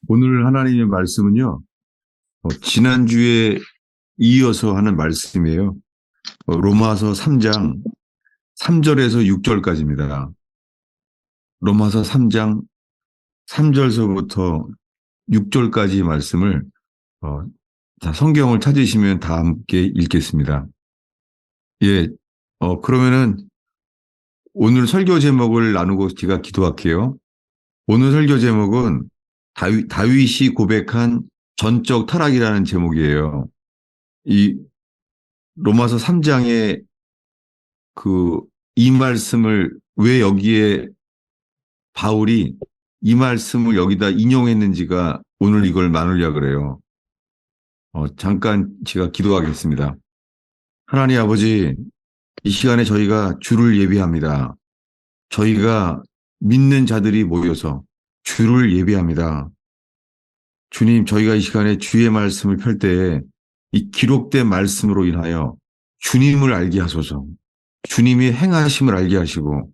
오늘 하나님의 말씀은요, 지난주에 이어서 하는 말씀이에요. 로마서 3장 3절에서 6절까지입니다. 로마서 3장 3절서부터 6절까지 말씀을, 성경을 찾으시면 다 함께 읽겠습니다. 예, 그러면은 오늘 설교 제목을 나누고 제가 기도할게요. 오늘 설교 제목은 다윗이 고백한 전적 타락이라는 제목이에요. 이 로마서 3장에 이 말씀을 왜 여기에 바울이 이 말씀을 여기다 인용했는지가 오늘 이걸 나누려고 그래요. 잠깐 제가 기도하겠습니다. 하나님 아버지, 이 시간에 저희가 주를 예비합니다. 저희가 믿는 자들이 모여서 주를 예비합니다. 주님, 저희가 이 시간에 주의 말씀을 펼 때에 이 기록된 말씀으로 인하여 주님을 알게 하소서. 주님이 행하심을 알게 하시고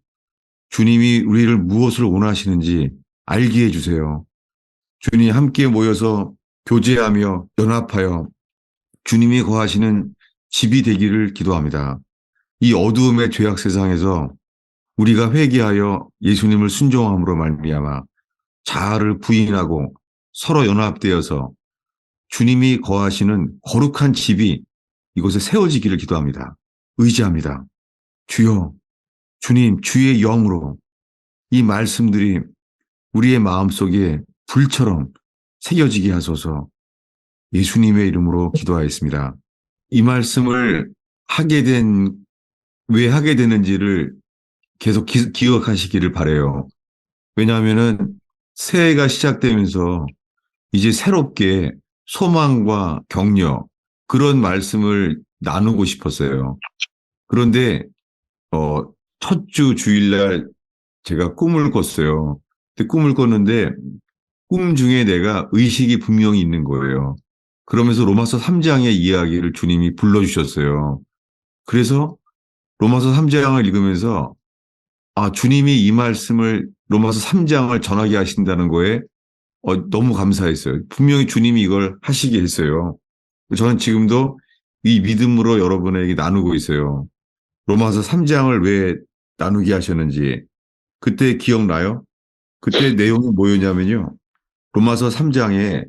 주님이 우리를 무엇을 원하시는지 알게 해주세요. 주님 함께 모여서 교제하며 연합하여 주님이 거하시는 집이 되기를 기도합니다. 이 어두움의 죄악 세상에서 우리가 회개하여 예수님을 순종함으로 말미암아 자아를 부인하고 서로 연합되어서 주님이 거하시는 거룩한 집이 이곳에 세워지기를 기도합니다. 의지합니다. 주여, 주님, 주의 영으로 이 말씀들이 우리의 마음속에 불처럼 새겨지게 하소서. 예수님의 이름으로 기도하였습니다. 이 말씀을 왜 하게 되는지를 계속 기억하시기를 바라요. 왜냐하면은 새해가 시작되면서 이제 새롭게 소망과 격려, 그런 말씀을 나누고 싶었어요. 그런데 첫 주 주일날 제가 꿈을 꿨어요. 근데 꿈을 꿨는데 꿈 중에 내가 의식이 분명히 있는 거예요. 그러면서 로마서 3장의 이야기를 주님이 불러주셨어요. 그래서 로마서 3장을 읽으면서 주님이 이 말씀을 로마서 3장을 전하게 하신다는 거에 너무 감사했어요. 분명히 주님이 이걸 하시게 했어요. 저는 지금도 이 믿음으로 여러분에게 나누고 있어요. 로마서 3장을 왜 나누게 하셨는지 그때 기억나요? 그때 내용이 뭐였냐면요. 로마서 3장에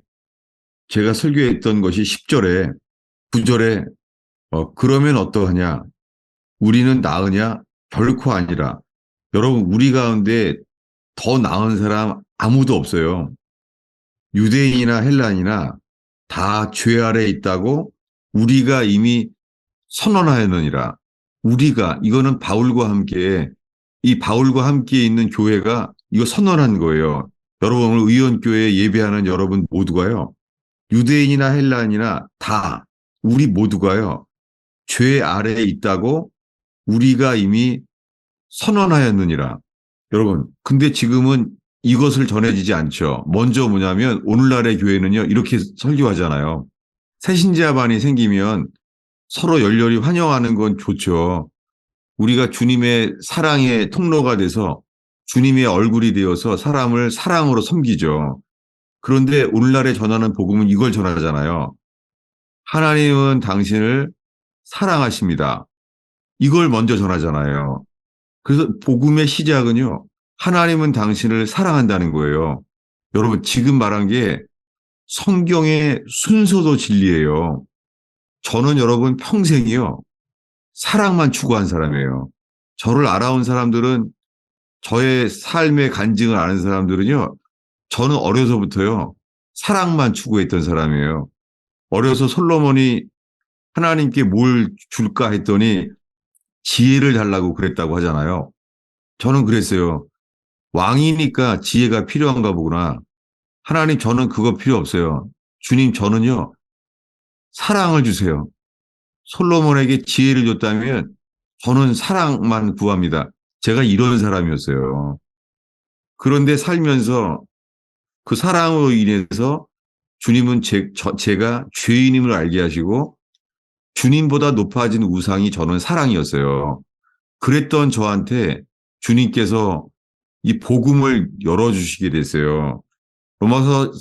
제가 설교했던 것이 10절에 9절에 그러면 어떠하냐? 우리는 나으냐? 결코 아니라. 여러분, 우리 가운데 더 나은 사람 아무도 없어요. 유대인이나 헬라인이나 다 죄 아래 있다고 우리가 이미 선언하였느니라. 이거는 이 바울과 함께 있는 교회가 이거 선언한 거예요. 여러분, 오늘 의원교회에 예배하는 여러분 모두가요. 유대인이나 헬라인이나 다 우리 모두가요. 죄 아래에 있다고 우리가 이미 선언하였느니라. 여러분, 근데 지금은 이것을 전해지지 않죠. 먼저 뭐냐면 오늘날의 교회는요. 이렇게 설교하잖아요. 새신자반이 생기면 서로 열렬히 환영하는 건 좋죠. 우리가 주님의 사랑의 통로가 돼서 주님의 얼굴이 되어서 사람을 사랑으로 섬기죠. 그런데 오늘날에 전하는 복음은 이걸 전하잖아요. 하나님은 당신을 사랑하십니다. 이걸 먼저 전하잖아요. 그래서 복음의 시작은요. 하나님은 당신을 사랑한다는 거예요. 여러분, 지금 말한 게 성경의 순서도 진리예요. 저는 여러분 평생이요. 사랑만 추구한 사람이에요. 저를 알아온 사람들은 저의 삶의 간증을 아는 사람들은요. 저는 어려서부터요. 사랑만 추구했던 사람이에요. 어려서 솔로몬이 하나님께 뭘 줄까 했더니 지혜를 달라고 그랬다고 하잖아요. 저는 그랬어요. 왕이니까 지혜가 필요한가 보구나. 하나님, 저는 그거 필요 없어요. 주님, 저는요. 사랑을 주세요. 솔로몬에게 지혜를 줬다면 저는 사랑만 구합니다. 제가 이런 사람이었어요. 그런데 살면서 그 사랑으로 인해서 주님은 제가 죄인임을 알게 하시고 주님보다 높아진 우상이 저는 사랑이었어요. 그랬던 저한테 주님께서 이 복음을 열어주시게 됐어요. 로마서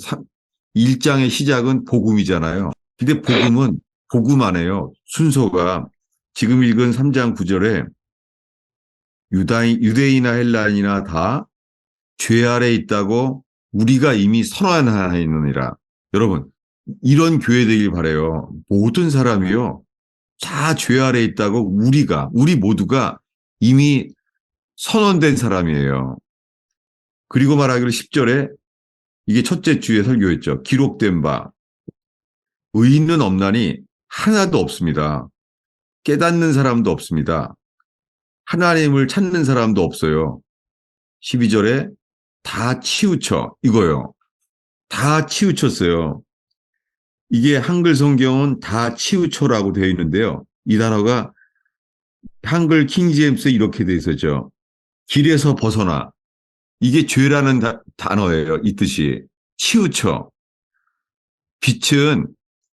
1장의 시작은 복음이잖아요. 근데 복음은 복음 안에요. 순서가 지금 읽은 3장 9절에 유대인이나 헬라인이나 다 죄 아래 있다고 우리가 이미 선언하였느니라. 여러분, 이런 교회 되길 바라요. 모든 사람이요. 다 죄 아래 있다고 우리 모두가 이미 선언된 사람이에요. 그리고 말하기를 10절에 이게 첫째 주에 설교했죠. 기록된 바 의인은 없나니 하나도 없습니다. 깨닫는 사람도 없습니다. 하나님을 찾는 사람도 없어요. 12절에 다 치우쳐 이거요. 다 치우쳤어요. 이게 한글 성경은 다 치우쳐라고 되어 있는데요. 이 단어가 한글 킹제임스에 이렇게 되어 있었죠. 길에서 벗어나. 이게 죄라는 단어예요. 이 뜻이. 치우쳐. 빛은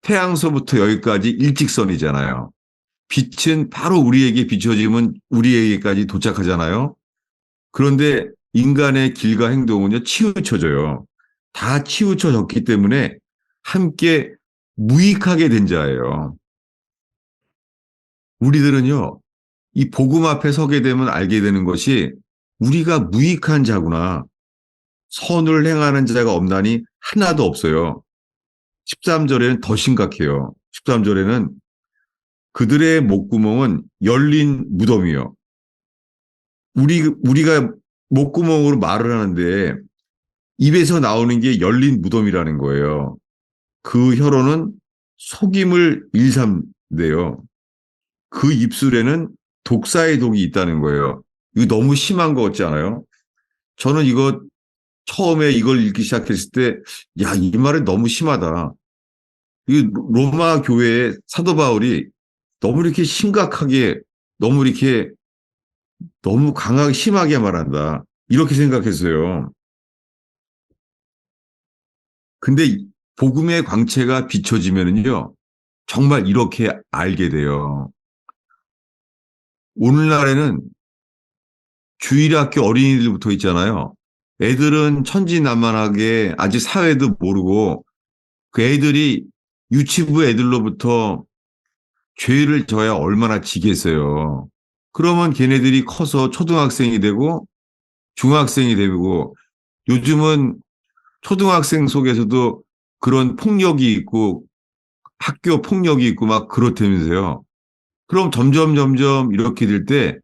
태양서부터 여기까지 일직선이잖아요. 빛은 바로 우리에게 비춰지면 우리에게까지 도착하잖아요. 그런데 인간의 길과 행동은요, 치우쳐져요. 다 치우쳐졌기 때문에 함께 무익하게 된 자예요. 우리들은요, 이 복음 앞에 서게 되면 알게 되는 것이 우리가 무익한 자구나. 선을 행하는 자가 없나니 하나도 없어요. 13절에는 더 심각해요. 13절에는 그들의 목구멍은 열린 무덤이요. 우리가 목구멍으로 말을 하는데 입에서 나오는 게 열린 무덤이라는 거예요. 그 혀로는 속임을 일삼는데요. 그 입술에는 독사의 독이 있다는 거예요. 이거 너무 심한 거 같지 않아요? 저는 이거 처음에 이걸 읽기 시작했을 때, 야, 이 말은 너무 심하다. 이 로마 교회의 사도 바울이 너무 이렇게 심각하게, 너무 이렇게, 너무 강하게, 심하게 말한다. 이렇게 생각했어요. 근데 복음의 광채가 비춰지면은요, 정말 이렇게 알게 돼요. 오늘날에는 주일학교 어린이들부터 있잖아요. 애들은 천진난만하게 아직 사회도 모르고 그 애들이 유치부 애들로부터 죄를 져야 얼마나 지겠어요. 그러면 걔네들이 커서 초등학생이 되고 중학생이 되고 요즘은 초등학생 속에서도 그런 폭력이 있고 학교 폭력이 있고 막 그렇다면서요. 그럼 점점 이렇게 될 때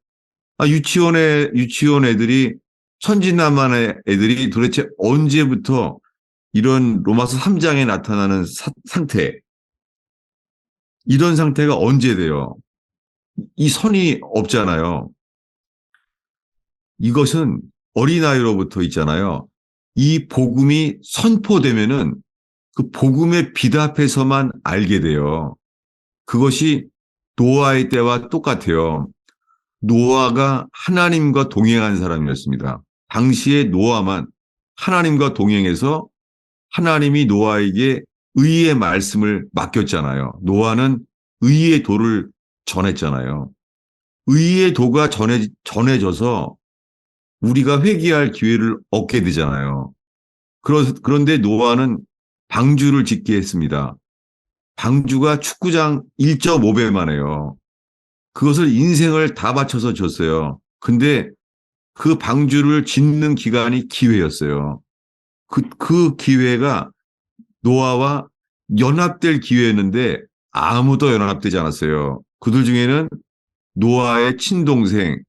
유치원 애들이 천진난만의 애들이 도대체 언제부터 이런 로마서 3장에 나타나는 상태, 이런 상태가 언제 돼요? 이 선이 없잖아요. 이것은 어린아이로부터 있잖아요. 이 복음이 선포되면은 그 복음의 빛 앞에서만 알게 돼요. 그것이 노아의 때와 똑같아요. 노아가 하나님과 동행한 사람이었습니다. 당시에 노아만 하나님과 동행해서 하나님이 노아에게 의의 말씀을 맡겼잖아요. 노아는 의의 도를 전했잖아요. 의의 도가 전해져서 우리가 회개할 기회를 얻게 되잖아요. 그런데 노아는 방주를 짓게 했습니다. 방주가 축구장 1.5배만 해요. 그것을 인생을 다 바쳐서 줬어요. 근데 그 방주를 짓는 기간이 기회였어요. 그 기회가 노아와 연합될 기회였는데 아무도 연합되지 않았어요. 그들 중에는 노아의 친동생,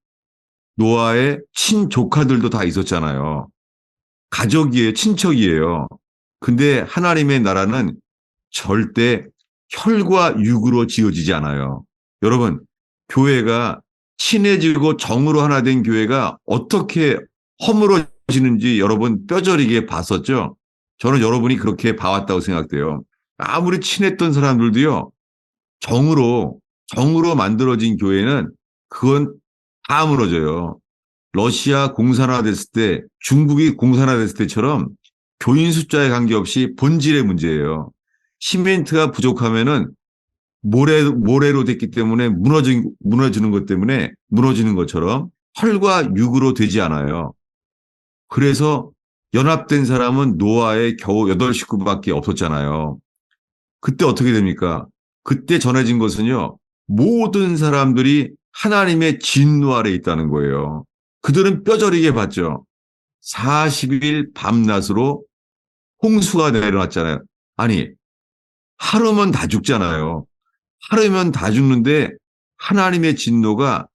노아의 친조카들도 다 있었잖아요. 가족이에요, 친척이에요. 근데 하나님의 나라는 절대 혈과 육으로 지어지지 않아요. 여러분, 교회가 친해지고 정으로 하나 된 교회가 어떻게 허물어지는지 여러분 뼈저리게 봤었죠? 저는 여러분이 그렇게 봐왔다고 생각돼요. 아무리 친했던 사람들도요, 정으로 만들어진 교회는 그건 다 무너져요. 러시아 공산화됐을 때, 중국이 공산화됐을 때처럼 교인 숫자에 관계없이 본질의 문제예요. 시멘트가 부족하면은 모래로 됐기 때문에 무너지는 것 때문에 무너지는 것처럼 혈과 육으로 되지 않아요. 그래서 연합된 사람은 노아의 겨우 8식구밖에 없었잖아요. 그때 어떻게 됩니까? 그때 전해진 것은요, 모든 사람들이 하나님의 진노 아래 있다는 거예요. 그들은 뼈저리게 봤죠. 40일 밤낮으로 홍수가 내려왔잖아요. 아니, 하루면 다 죽잖아요. 하루면 다 죽는데 하나님의 진노가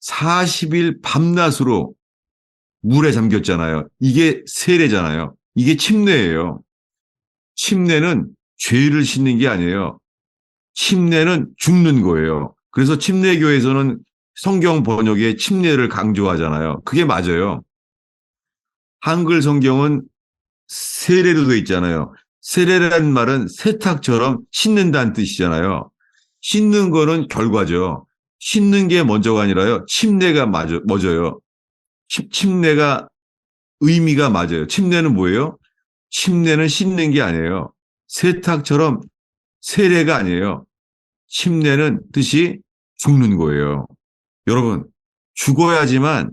40일 밤낮으로 물에 잠겼잖아요. 이게 세례잖아요. 이게 침례예요. 침례는 죄를 씻는 게 아니에요. 침례는 죽는 거예요. 그래서 침례교에서는 성경 번역에 침례를 강조하잖아요. 그게 맞아요. 한글 성경은 세례로 돼 있잖아요. 세례라는 말은 세탁처럼 씻는다는 뜻이잖아요. 씻는 거는 결과죠. 씻는 게 먼저가 아니라요. 침례가 먼저요. 침례가 의미가 맞아요. 침례는 뭐예요? 침례는 씻는 게 아니에요. 세탁처럼 세례가 아니에요. 침례는 뜻이 죽는 거예요. 여러분, 죽어야지만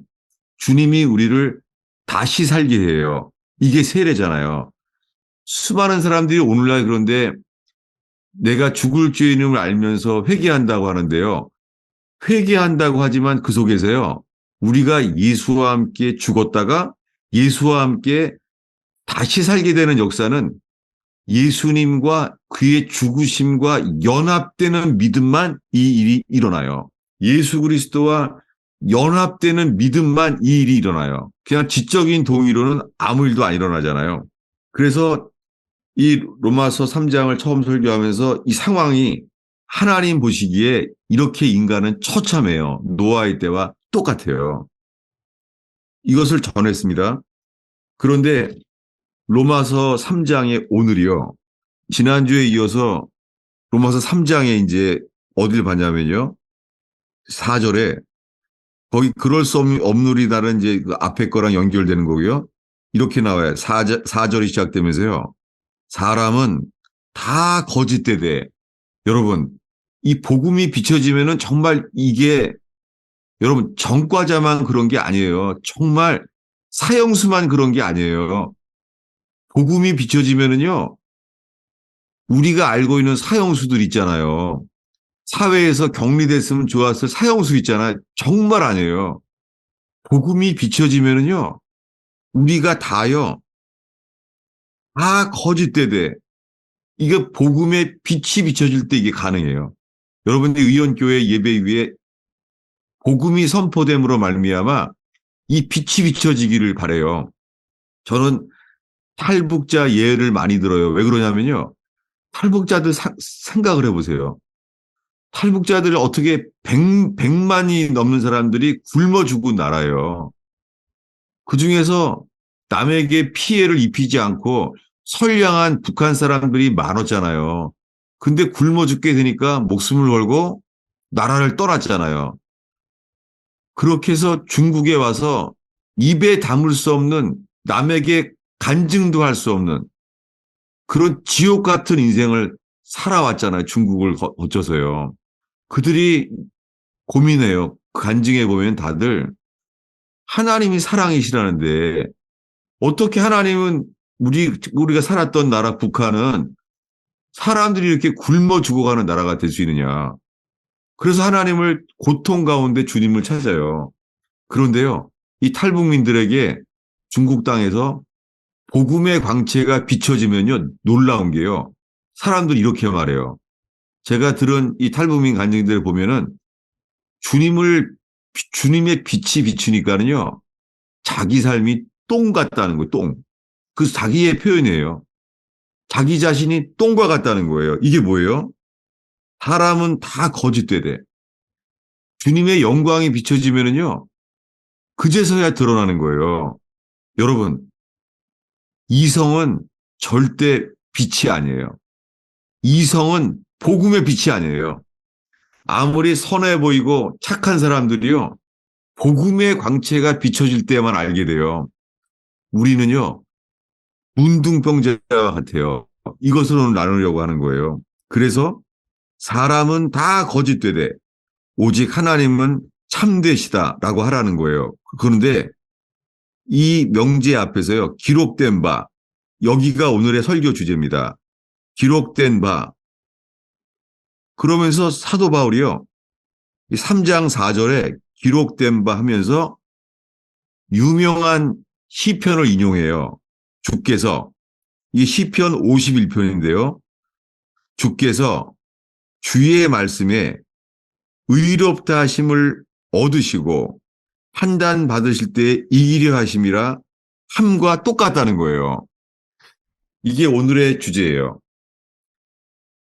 주님이 우리를 다시 살게 해요. 이게 세례잖아요. 수많은 사람들이 오늘날 그런데 내가 죽을 죄인임을 알면서 회개한다고 하는데요. 회개한다고 하지만 그 속에서요. 우리가 예수와 함께 죽었다가 예수와 함께 다시 살게 되는 역사는 예수님과 그의 죽으심과 연합되는 믿음만 이 일이 일어나요. 예수 그리스도와 연합되는 믿음만 이 일이 일어나요. 그냥 지적인 동의로는 아무 일도 안 일어나잖아요. 그래서 이 로마서 3장을 처음 설교하면서 이 상황이 하나님 보시기에 이렇게 인간은 처참해요. 노아의 때와 똑같아요. 이것을 전했습니다. 그런데 로마서 3장의 오늘이요. 지난주에 이어서 로마서 3장에 이제 어딜 봤냐면요. 4절에 거기 그럴 수 없느리다는 이제 그 앞에 거랑 연결되는 거고요. 이렇게 나와요. 4절이 시작되면서요. 사람은 다 거짓되되 여러분 이 복음이 비춰지면은 정말 이게 여러분 전과자만 그런 게 아니에요. 정말 사형수만 그런 게 아니에요. 복음이 비춰지면은요. 우리가 알고 있는 사형수들 있잖아요. 사회에서 격리됐으면 좋았을 사형수 있잖아요. 정말 아니에요. 복음이 비춰지면은요. 우리가 다요. 다 거짓되되 이게 복음의 빛이 비춰질 때 이게 가능해요. 여러분들 의원교회 예배 위에 복음이 선포됨으로 말미암아 이 빛이 비춰지기를 바래요. 저는 탈북자 예를 많이 들어요. 왜 그러냐면요. 탈북자들 생각을 해보세요. 탈북자들 어떻게 100만이 넘는 사람들이 굶어 죽은 나라예요. 그중에서 남에게 피해를 입히지 않고 선량한 북한 사람들이 많았잖아요. 근데 굶어 죽게 되니까 목숨을 걸고 나라를 떠났잖아요. 그렇게 해서 중국에 와서 입에 담을 수 없는 남에게 간증도 할 수 없는 그런 지옥 같은 인생을 살아왔잖아요. 중국을 거쳐서요. 그들이 고민해요. 간증해 보면 다들 하나님이 사랑이시라는데 어떻게 하나님은 우리가 살았던 나라 북한은 사람들이 이렇게 굶어 죽어가는 나라가 될 수 있느냐. 그래서 하나님을 고통 가운데 주님을 찾아요. 그런데요, 이 탈북민들에게 중국 땅에서 복음의 광채가 비춰지면요, 놀라운 게요. 사람들이 이렇게 말해요. 제가 들은 이 탈북민 간증들을 보면은 주님의 빛이 비추니까는요, 자기 삶이 똥 같다는 거예요, 똥. 그 자기의 표현이에요. 자기 자신이 똥과 같다는 거예요. 이게 뭐예요? 사람은 다 거짓되되 주님의 영광이 비춰지면은요, 그제서야 드러나는 거예요. 여러분, 이성은 절대 빛이 아니에요. 이성은 복음의 빛이 아니에요. 아무리 선해 보이고 착한 사람들이요, 복음의 광채가 비춰질 때만 알게 돼요. 우리는요, 문둥병자와 같아요. 이것을 오늘 나누려고 하는 거예요. 그래서 사람은 다 거짓되되 오직 하나님은 참되시다라고 하라는 거예요. 그런데 이 명제 앞에서요, 기록된 바, 여기가 오늘의 설교 주제입니다. 기록된 바. 그러면서 사도 바울이요, 3장 4절에 기록된 바 하면서 유명한 시편을 인용해요. 주께서, 이게 시편 51편인데요. 주께서 주의 말씀에 의롭다 하심을 얻으시고 판단 받으실 때 이기려 하심이라 함과 똑같다는 거예요. 이게 오늘의 주제예요.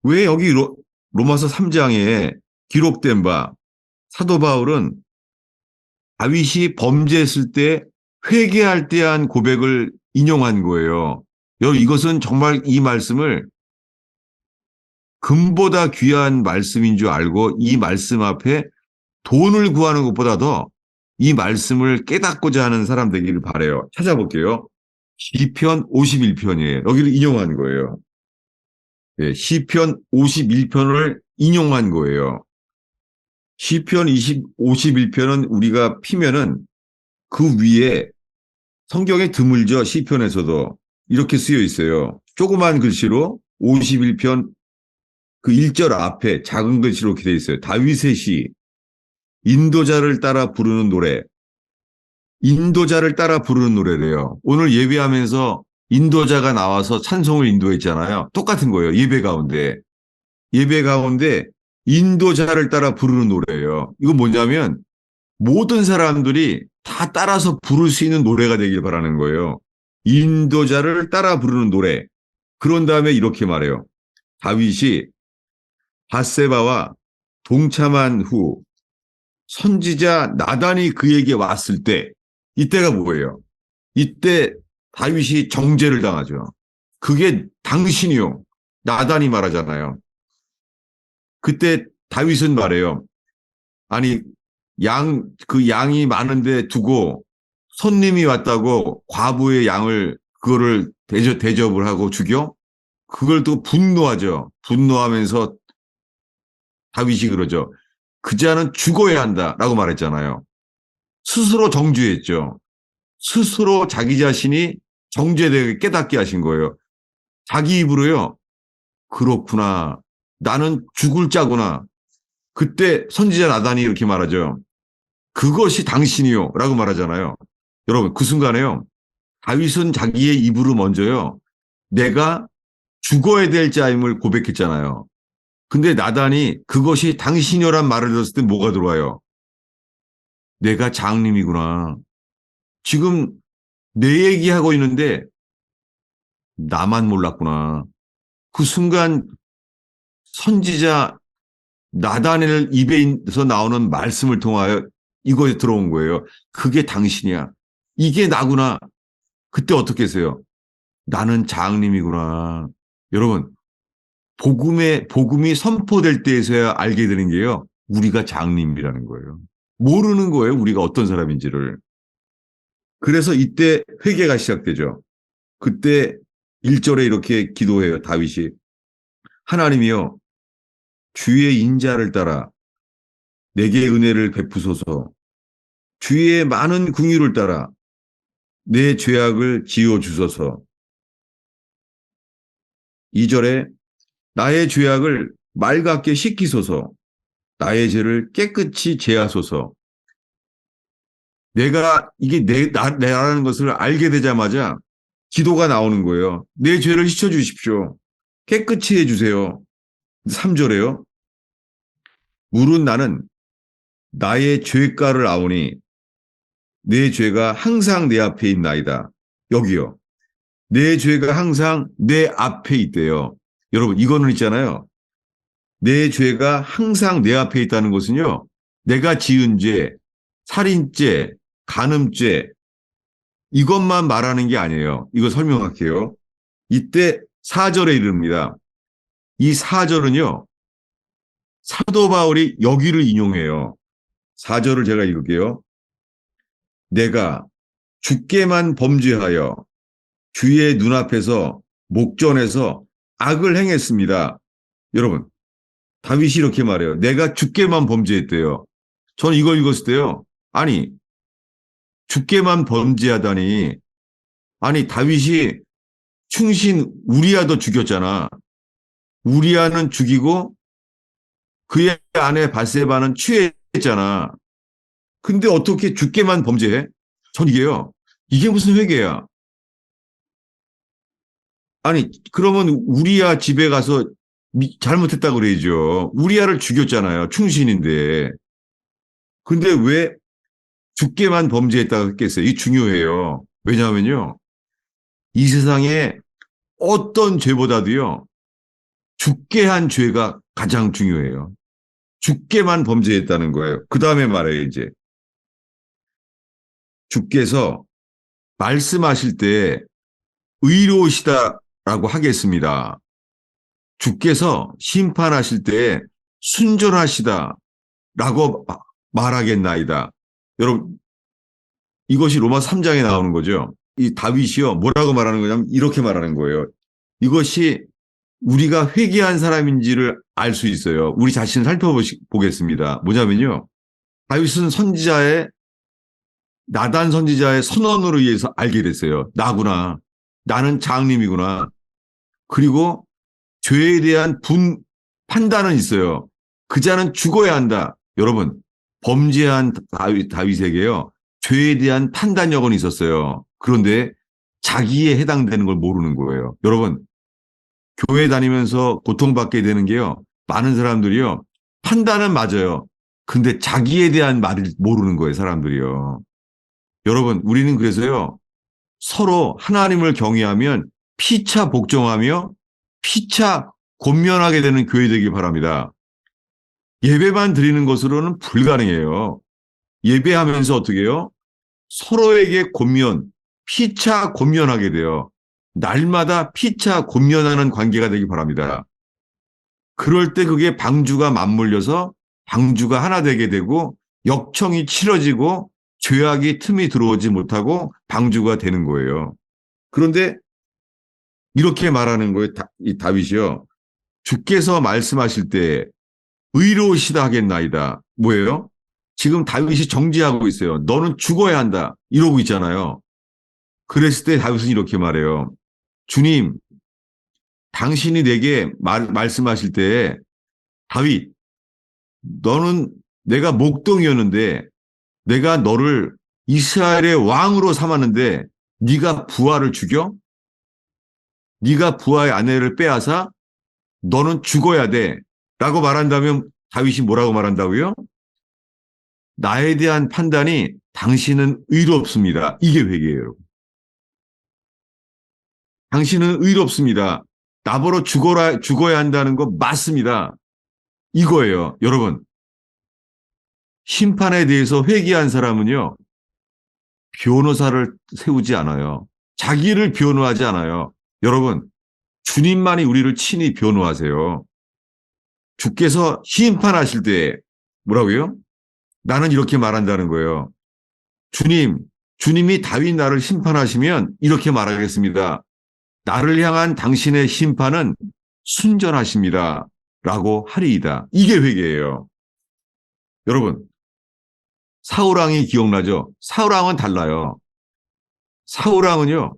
왜 여기 로마서 3장에 기록된 바, 사도 바울은 다윗이 범죄했을 때 회개할 때 한 고백을 인용한 거예요. 여러분, 이것은 정말 이 말씀을 금보다 귀한 말씀인 줄 알고 이 말씀 앞에 돈을 구하는 것보다 더 이 말씀을 깨닫고자 하는 사람 되기를 바라요. 찾아볼게요. 시편 51편이에요. 여기를 인용한 거예요. 네, 시편 51편을 인용한 거예요. 시편 51편은 우리가 피면은 그 위에 성경에 드물죠. 시편에서도 이렇게 쓰여 있어요. 조그만 글씨로 51편 그 1절 앞에 작은 글씨로 이렇게 되어 있어요. 다윗의 시, 인도자를 따라 부르는 노래. 인도자를 따라 부르는 노래래요. 오늘 예배하면서 인도자가 나와서 찬송을 인도했잖아요. 똑같은 거예요. 예배 가운데. 예배 가운데 인도자를 따라 부르는 노래예요. 이거 뭐냐면 모든 사람들이 다 따라서 부를 수 있는 노래가 되길 바라는 거예요. 인도자를 따라 부르는 노래. 그런 다음에 이렇게 말해요. 다윗이 밧세바와 동참한 후 선지자 나단이 그에게 왔을 때, 이때가 뭐예요? 이때 다윗이 정죄를 당하죠. 그게 당신이요. 나단이 말하잖아요. 그때 다윗은 말해요. 아니, 그 양이 많은데 두고 손님이 왔다고 과부의 양을 그거를 대접을 하고 죽여? 그걸 또 분노하죠. 분노하면서 다윗이 그러죠. 그 자는 죽어야 한다라고 말했잖아요. 스스로 정죄했죠. 스스로 자기 자신이 정죄되게 깨닫게 하신 거예요. 자기 입으로요. 그렇구나. 나는 죽을 자구나. 그때 선지자 나단이 이렇게 말하죠. 그것이 당신이요 라고 말하잖아요. 여러분, 그 순간에요. 다윗은 자기의 입으로 먼저요. 내가 죽어야 될 자임을 고백했잖아요. 근데 나단이 그것이 당신이요란 말을 들었을 때 뭐가 들어와요? 내가 장님이구나. 지금 내 얘기하고 있는데 나만 몰랐구나. 그 순간 선지자 나단의 입에서 나오는 말씀을 통하여 이거에 들어온 거예요. 그게 당신이야. 이게 나구나. 그때 어떻게 했어요? 나는 장님이구나. 여러분, 복음이 선포될 때에서야 알게 되는 게요. 우리가 장님이라는 거예요. 모르는 거예요. 우리가 어떤 사람인지를. 그래서 이때 회개가 시작되죠. 그때 1절에 이렇게 기도해요. 다윗이. 하나님이여, 주의 인자를 따라 내게 은혜를 베푸소서. 주의 많은 긍휼을 따라 내 죄악을 지어 주소서. 2절에 나의 죄악을 맑게 씻기소서. 나의 죄를 깨끗이 제하소서. 내가 이게 나라는 것을 알게 되자마자 기도가 나오는 거예요. 내 죄를 씻어주십시오. 깨끗이 해주세요. 3절에요. 물은 나는 나의 죄가를 아오니 내 죄가 항상 내 앞에 있나이다. 여기요. 내 죄가 항상 내 앞에 있대요. 여러분, 이거는 있잖아요. 내 죄가 항상 내 앞에 있다는 것은요. 내가 지은 죄, 살인죄, 간음죄, 이것만 말하는 게 아니에요. 이거 설명할게요. 이때 4절에 이릅니다. 이 4절은요. 사도 바울이 여기를 인용해요. 4절을 제가 읽을게요. 내가 주께만 범죄하여 주의 눈앞에서 목전에서 악을 행했습니다. 여러분, 다윗이 이렇게 말해요. 내가 주께만 범죄했대요. 저는 이거 읽었을 때요. 아니, 주께만 범죄하다니. 아니, 다윗이 충신 우리아도 죽였잖아. 우리아는 죽이고 그의 아내 바세바는 취했잖아. 근데 어떻게 주께만 범죄해? 전 이게요. 이게 무슨 회개야? 아니, 그러면 우리아 집에 가서 잘못했다고 그래야죠. 우리아를 죽였잖아요. 충신인데. 근데 왜 주께만 범죄했다고 했겠어요? 이게 중요해요. 왜냐하면요. 이 세상에 어떤 죄보다도요. 죽게 한 죄가 가장 중요해요. 주께만 범죄했다는 거예요. 그 다음에 말해요, 이제. 주께서 말씀하실 때 의로우시다라고 하겠습니다. 주께서 심판하실 때 순전하시다라고 말하겠나이다. 여러분, 이것이 로마 3장에 나오는 거죠. 이 다윗이요. 뭐라고 말하는 거냐면 이렇게 말하는 거예요. 이것이 우리가 회개한 사람인지를 알 수 있어요. 우리 자신을 살펴보겠습니다. 뭐냐면요. 다윗은 나단 선지자의 선언으로 의해서 알게 됐어요. 나구나. 나는 장님이구나. 그리고 죄에 대한 판단은 있어요. 그 자는 죽어야 한다. 여러분, 범죄한 다윗에게요. 죄에 대한 판단력은 있었어요. 그런데 자기에 해당되는 걸 모르는 거예요. 여러분, 교회 다니면서 고통받게 되는 게요. 많은 사람들이요. 판단은 맞아요. 근데 자기에 대한 말을 모르는 거예요. 사람들이요. 여러분, 우리는 그래서요. 서로 하나님을 경외하면 피차 복종하며 피차 권면하게 되는 교회 되길 바랍니다. 예배만 드리는 것으로는 불가능해요. 예배하면서 어떻게 해요? 서로에게 피차 권면하게 돼요. 날마다 피차 권면하는 관계가 되길 바랍니다. 그럴 때 그게 방주가 맞물려서 방주가 하나 되게 되고 역청이 치러지고 죄악이 틈이 들어오지 못하고 방주가 되는 거예요. 그런데 이렇게 말하는 거예요. 이 다윗이요. 주께서 말씀하실 때 의로우시다 하겠나이다. 뭐예요? 지금 다윗이 정지하고 있어요. 너는 죽어야 한다. 이러고 있잖아요. 그랬을 때 다윗은 이렇게 말해요. 주님, 당신이 내게 말씀하실 때 다윗, 너는 내가 목동이었는데 내가 너를 이스라엘의 왕으로 삼았는데 네가 부하를 죽여? 네가 부하의 아내를 빼앗아? 너는 죽어야 돼. 라고 말한다면 다윗이 뭐라고 말한다고요? 나에 대한 판단이 당신은 의롭습니다. 이게 회개예요. 당신은 의롭습니다. 나보러 죽어야 한다는 거 맞습니다. 이거예요. 여러분, 심판에 대해서 회개한 사람은요. 변호사를 세우지 않아요. 자기를 변호하지 않아요. 여러분, 주님만이 우리를 친히 변호하세요. 주께서 심판하실 때 뭐라고요? 나는 이렇게 말한다는 거예요. 주님이 다윗 나를 심판하시면 이렇게 말하겠습니다. 나를 향한 당신의 심판은 순전하십니다. 라고 하리이다. 이게 회개예요. 여러분, 사울왕이 기억나죠? 사울왕은 달라요. 사울왕은요,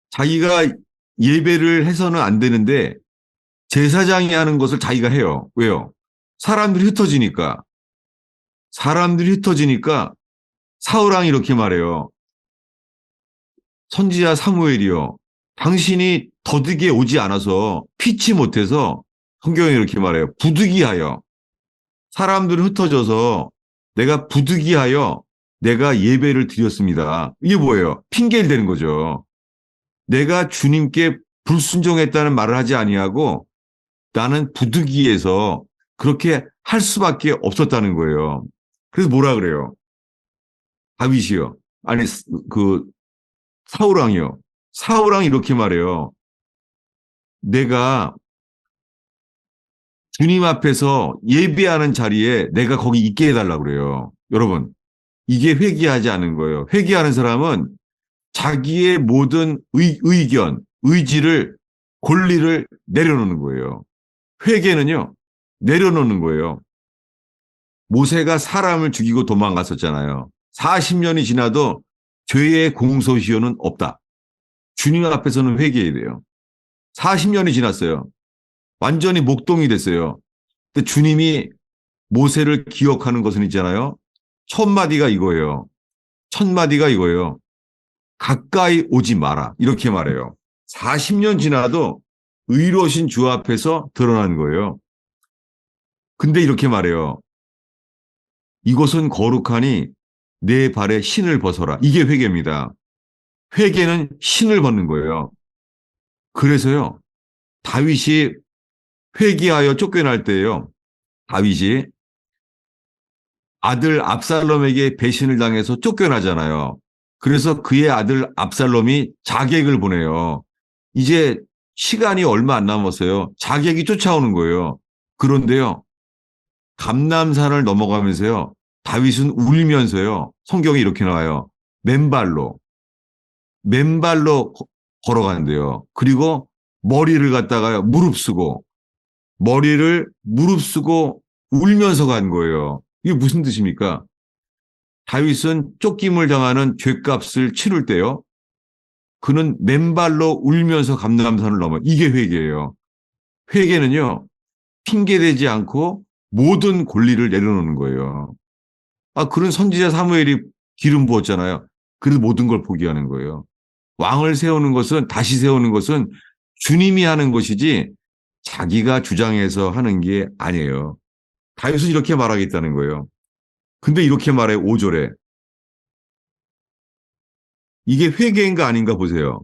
자기가 예배를 해서는 안 되는데 제사장이 하는 것을 자기가 해요. 왜요? 사람들이 흩어지니까. 사울왕이 이렇게 말해요. 선지자 사무엘이요. 당신이 더디게 오지 않아서 피치 못해서 성경에 이렇게 말해요. 부득이하여. 사람들은 흩어져서 내가 부득이하여 내가 예배를 드렸습니다. 이게 뭐예요? 핑계를 대는 거죠. 내가 주님께 불순종했다는 말을 하지 아니하고 나는 부득이해서 그렇게 할 수밖에 없었다는 거예요. 그래서 뭐라 그래요? 다윗이요. 아니, 사울왕이요. 사울왕이 이렇게 말해요. 내가 주님 앞에서 예배하는 자리에 내가 거기 있게 해달라고 그래요. 여러분, 이게 회개하지 않은 거예요. 회개하는 사람은 자기의 모든 의견, 의지를, 권리를 내려놓는 거예요. 회개는요, 내려놓는 거예요. 모세가 사람을 죽이고 도망갔었잖아요. 40년이 지나도 죄의 공소시효는 없다. 주님 앞에서는 회개해야 돼요. 40년이 지났어요. 완전히 목동이 됐어요. 근데 주님이 모세를 기억하는 것은 있잖아요. 첫 마디가 이거예요. 첫 마디가 이거예요. 가까이 오지 마라. 이렇게 말해요. 40년 지나도 의로우신 주 앞에서 드러난 거예요. 근데 이렇게 말해요. 이곳은 거룩하니 내 발에 신을 벗어라. 이게 회개입니다. 회개는 신을 벗는 거예요. 그래서요. 다윗이 회개하여 쫓겨날 때예요. 다윗이 아들 압살롬에게 배신을 당해서 쫓겨나잖아요. 그래서 그의 아들 압살롬이 자객을 보내요. 이제 시간이 얼마 안 남았어요. 자객이 쫓아오는 거예요. 그런데요. 감람산을 넘어가면서요. 다윗은 울면서요. 성경에 이렇게 나와요. 맨발로 걸어간대요. 그리고 머리를 갖다가 머리를 무릅쓰고 울면서 간 거예요. 이게 무슨 뜻입니까? 다윗은 쫓김을 당하는 죗값을 치를 때요. 그는 맨발로 울면서 감람산을 넘어. 이게 회개예요. 회개는요. 핑계대지 않고 모든 권리를 내려놓는 거예요. 그런 선지자 사무엘이 기름 부었잖아요. 그래서 모든 걸 포기하는 거예요. 왕을 세우는 것은, 다시 세우는 것은 주님이 하는 것이지 자기가 주장해서 하는 게 아니에요. 다윗은 이렇게 말하겠다는 거예요. 근데 이렇게 말해 5절에. 이게 회개인가 아닌가 보세요.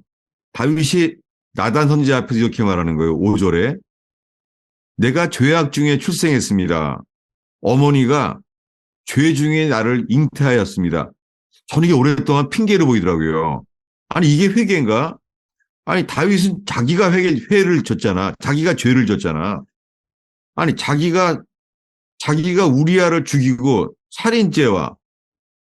다윗이 나단 선지자 앞에서 이렇게 말하는 거예요. 5절에. 내가 죄악 중에 출생했습니다. 어머니가 죄 중에 나를 잉태하였습니다. 저는 이게 오랫동안 핑계로 보이더라고요. 아니 이게 회개인가? 아니 다윗은 자기가 회를 졌잖아. 자기가 죄를 졌잖아. 아니 자기가 우리아를 죽이고 살인죄와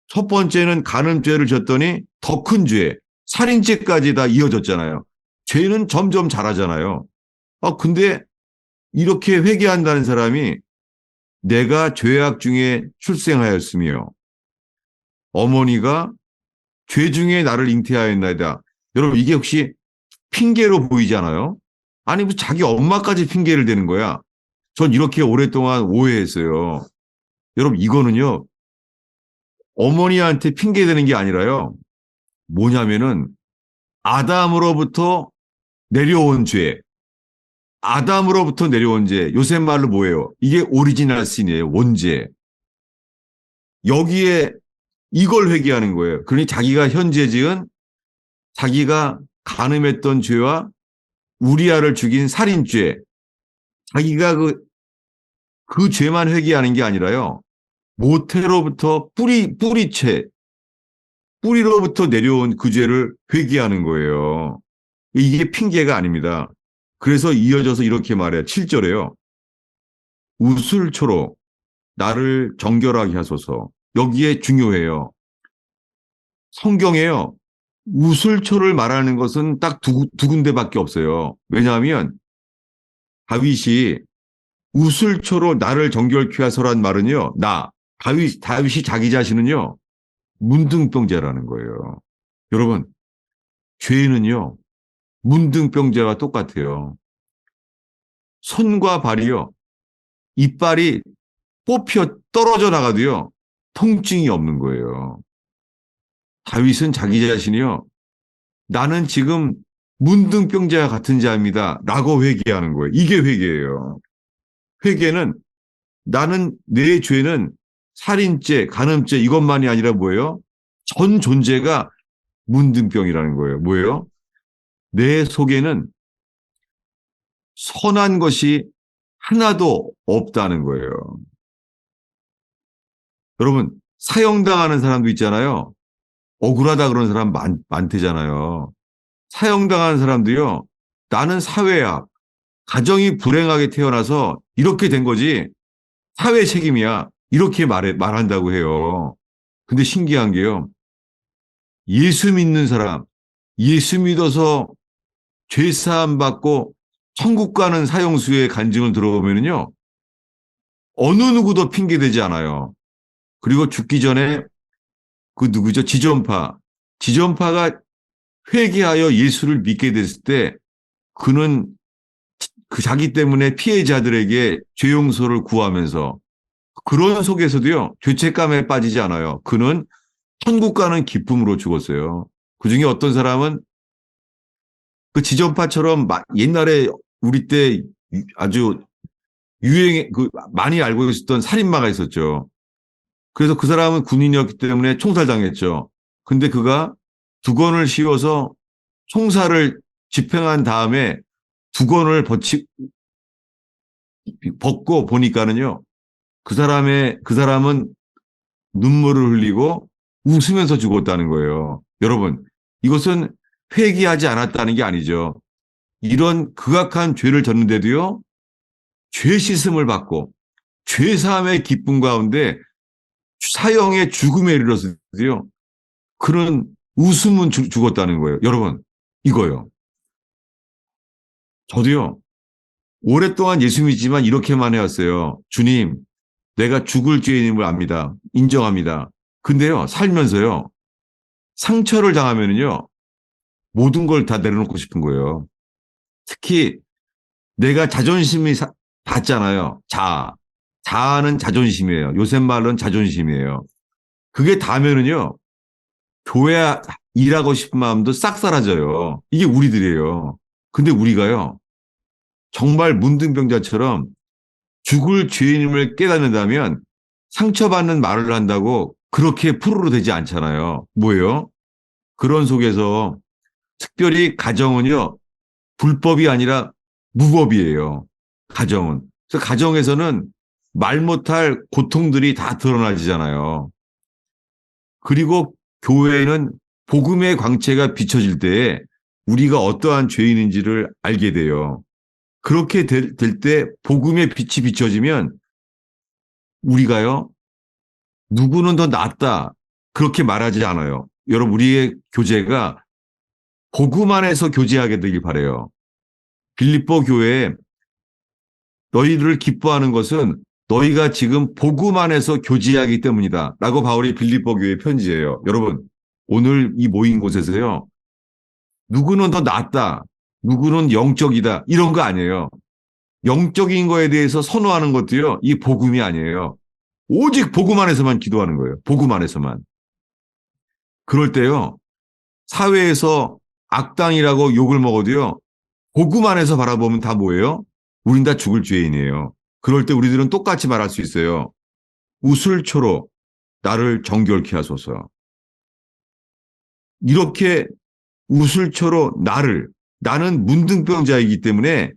첫 번째는 간음죄를 졌더니 더 큰 죄, 살인죄까지 다 이어졌잖아요. 죄는 점점 잘하잖아요. 근데 이렇게 회개한다는 사람이 내가 죄악 중에 출생하였으며 어머니가 죄 중에 나를 잉태하였나이다. 여러분 이게 혹시 핑계로 보이잖아요. 아니 뭐 자기 엄마까지 핑계를 대는 거야. 전 이렇게 오랫동안 오해했어요. 여러분 이거는요. 어머니한테 핑계대는 게 아니라요. 뭐냐면은 아담으로부터 내려온 죄. 아담으로부터 내려온 죄. 요새 말로 뭐예요? 이게 오리지널 신이에요. 원죄. 여기에 이걸 회개하는 거예요. 그러니 자기가 현재 지은 자기가 간음했던 죄와 우리아를 죽인 살인죄. 자기가 그 죄만 회개하는 게 아니라요. 모태로부터 뿌리로부터 내려온 그 죄를 회개하는 거예요. 이게 핑계가 아닙니다. 그래서 이어져서 이렇게 말해요. 7절에요. 우슬초로 나를 정결하게 하소서. 여기에 중요해요. 성경에요. 우슬초를 말하는 것은 딱 두 군데밖에 없어요. 왜냐하면 다윗이 우슬초로 나를 정결케 하소란 말은요. 다윗이 자기 자신은요. 문둥병자라는 거예요. 여러분, 죄는요. 문둥병자와 똑같아요. 손과 발이요. 이빨이 뽑혀 떨어져 나가도요. 통증이 없는 거예요. 다윗은 자기 자신이요. 나는 지금 문둥병자와 같은 자입니다. 라고 회개하는 거예요. 이게 회개예요. 회개는 나는 내 죄는 살인죄, 간음죄 이것만이 아니라 뭐예요? 전 존재가 문둥병이라는 거예요. 뭐예요? 내 속에는 선한 것이 하나도 없다는 거예요. 여러분, 사형당하는 사람도 있잖아요. 억울하다 그러는 사람 많대잖아요. 사형당하는 사람도요. 나는 사회야. 가정이 불행하게 태어나서 이렇게 된 거지. 사회 책임이야. 이렇게 말한다고 해요. 근데 신기한 게요. 예수 믿는 사람, 예수 믿어서 죄사함 받고 천국 가는 사형수의 간증을 들어보면요. 어느 누구도 핑계대지 않아요. 그리고 죽기 전에 그 누구죠? 지존파. 지존파가 회개하여 예수를 믿게 됐을 때 그는 그 자기 때문에 피해자들에게 죄 용서를 구하면서 그런 속에서도요, 죄책감에 빠지지 않아요. 그는 천국 가는 기쁨으로 죽었어요. 그 중에 어떤 사람은 그 지존파처럼 옛날에 우리 때 아주 많이 알고 있었던 살인마가 있었죠. 그래서 그 사람은 군인이었기 때문에 총살당했죠. 근데 그가 두건을 씌워서 총살을 집행한 다음에 두건을 벗고 보니까는요, 그 사람은 눈물을 흘리고 웃으면서 죽었다는 거예요. 여러분, 이것은 회개하지 않았다는 게 아니죠. 이런 극악한 죄를 졌는데도요, 죄 씻음을 받고 죄 사함의 기쁨 가운데 사형의 죽음에 이르렀어도요. 그런 웃음은 죽었다는 거예요. 여러분, 이거요. 저도요. 오랫동안 예수 믿지만 이렇게만 해왔어요. 주님, 내가 죽을 죄인임을 압니다. 인정합니다. 근데요, 살면서요. 상처를 당하면은요. 모든 걸 다 내려놓고 싶은 거예요. 특히 내가 자존심이 닿잖아요. 자아는 자존심이에요. 요새 말로는 자존심이에요. 그게 닿으면은요. 교회 일하고 싶은 마음도 싹 사라져요. 이게 우리들이에요. 근데 우리가요. 정말 문둥병자처럼 죽을 죄인임을 깨닫는다면 상처받는 말을 한다고 그렇게 푸르르 되지 않잖아요. 뭐예요? 그런 속에서 특별히 가정은요. 불법이 아니라 무법이에요. 가정은. 그래서 가정에서는 말 못할 고통들이 다 드러나지잖아요. 그리고 교회는 복음의 광채가 비춰질 때에 우리가 어떠한 죄인인지를 알게 돼요. 그렇게 될 때 복음의 빛이 비춰지면 우리가요, 누구는 더 낫다. 그렇게 말하지 않아요. 여러분, 우리의 교제가 복음 안에서 교제하게 되길 바라요. 빌립보 교회에 너희들을 기뻐하는 것은 너희가 지금 복음 안에서 교제하기 때문이다. 라고 바울이 빌립보 교회 편지예요. 여러분, 오늘 이 모인 곳에서요. 누구는 더 낫다. 누구는 영적이다. 이런 거 아니에요. 영적인 거에 대해서 선호하는 것도요. 이 복음이 아니에요. 오직 복음 안에서만 기도하는 거예요. 복음 안에서만. 그럴 때요. 사회에서 악당이라고 욕을 먹어도요. 복음 안에서 바라보면 다 뭐예요? 우린 다 죽을 죄인이에요. 그럴 때 우리들은 똑같이 말할 수 있어요. 우슬초로 나를 정결케 하소서. 이렇게 우슬초로 나는 문둥병자이기 때문에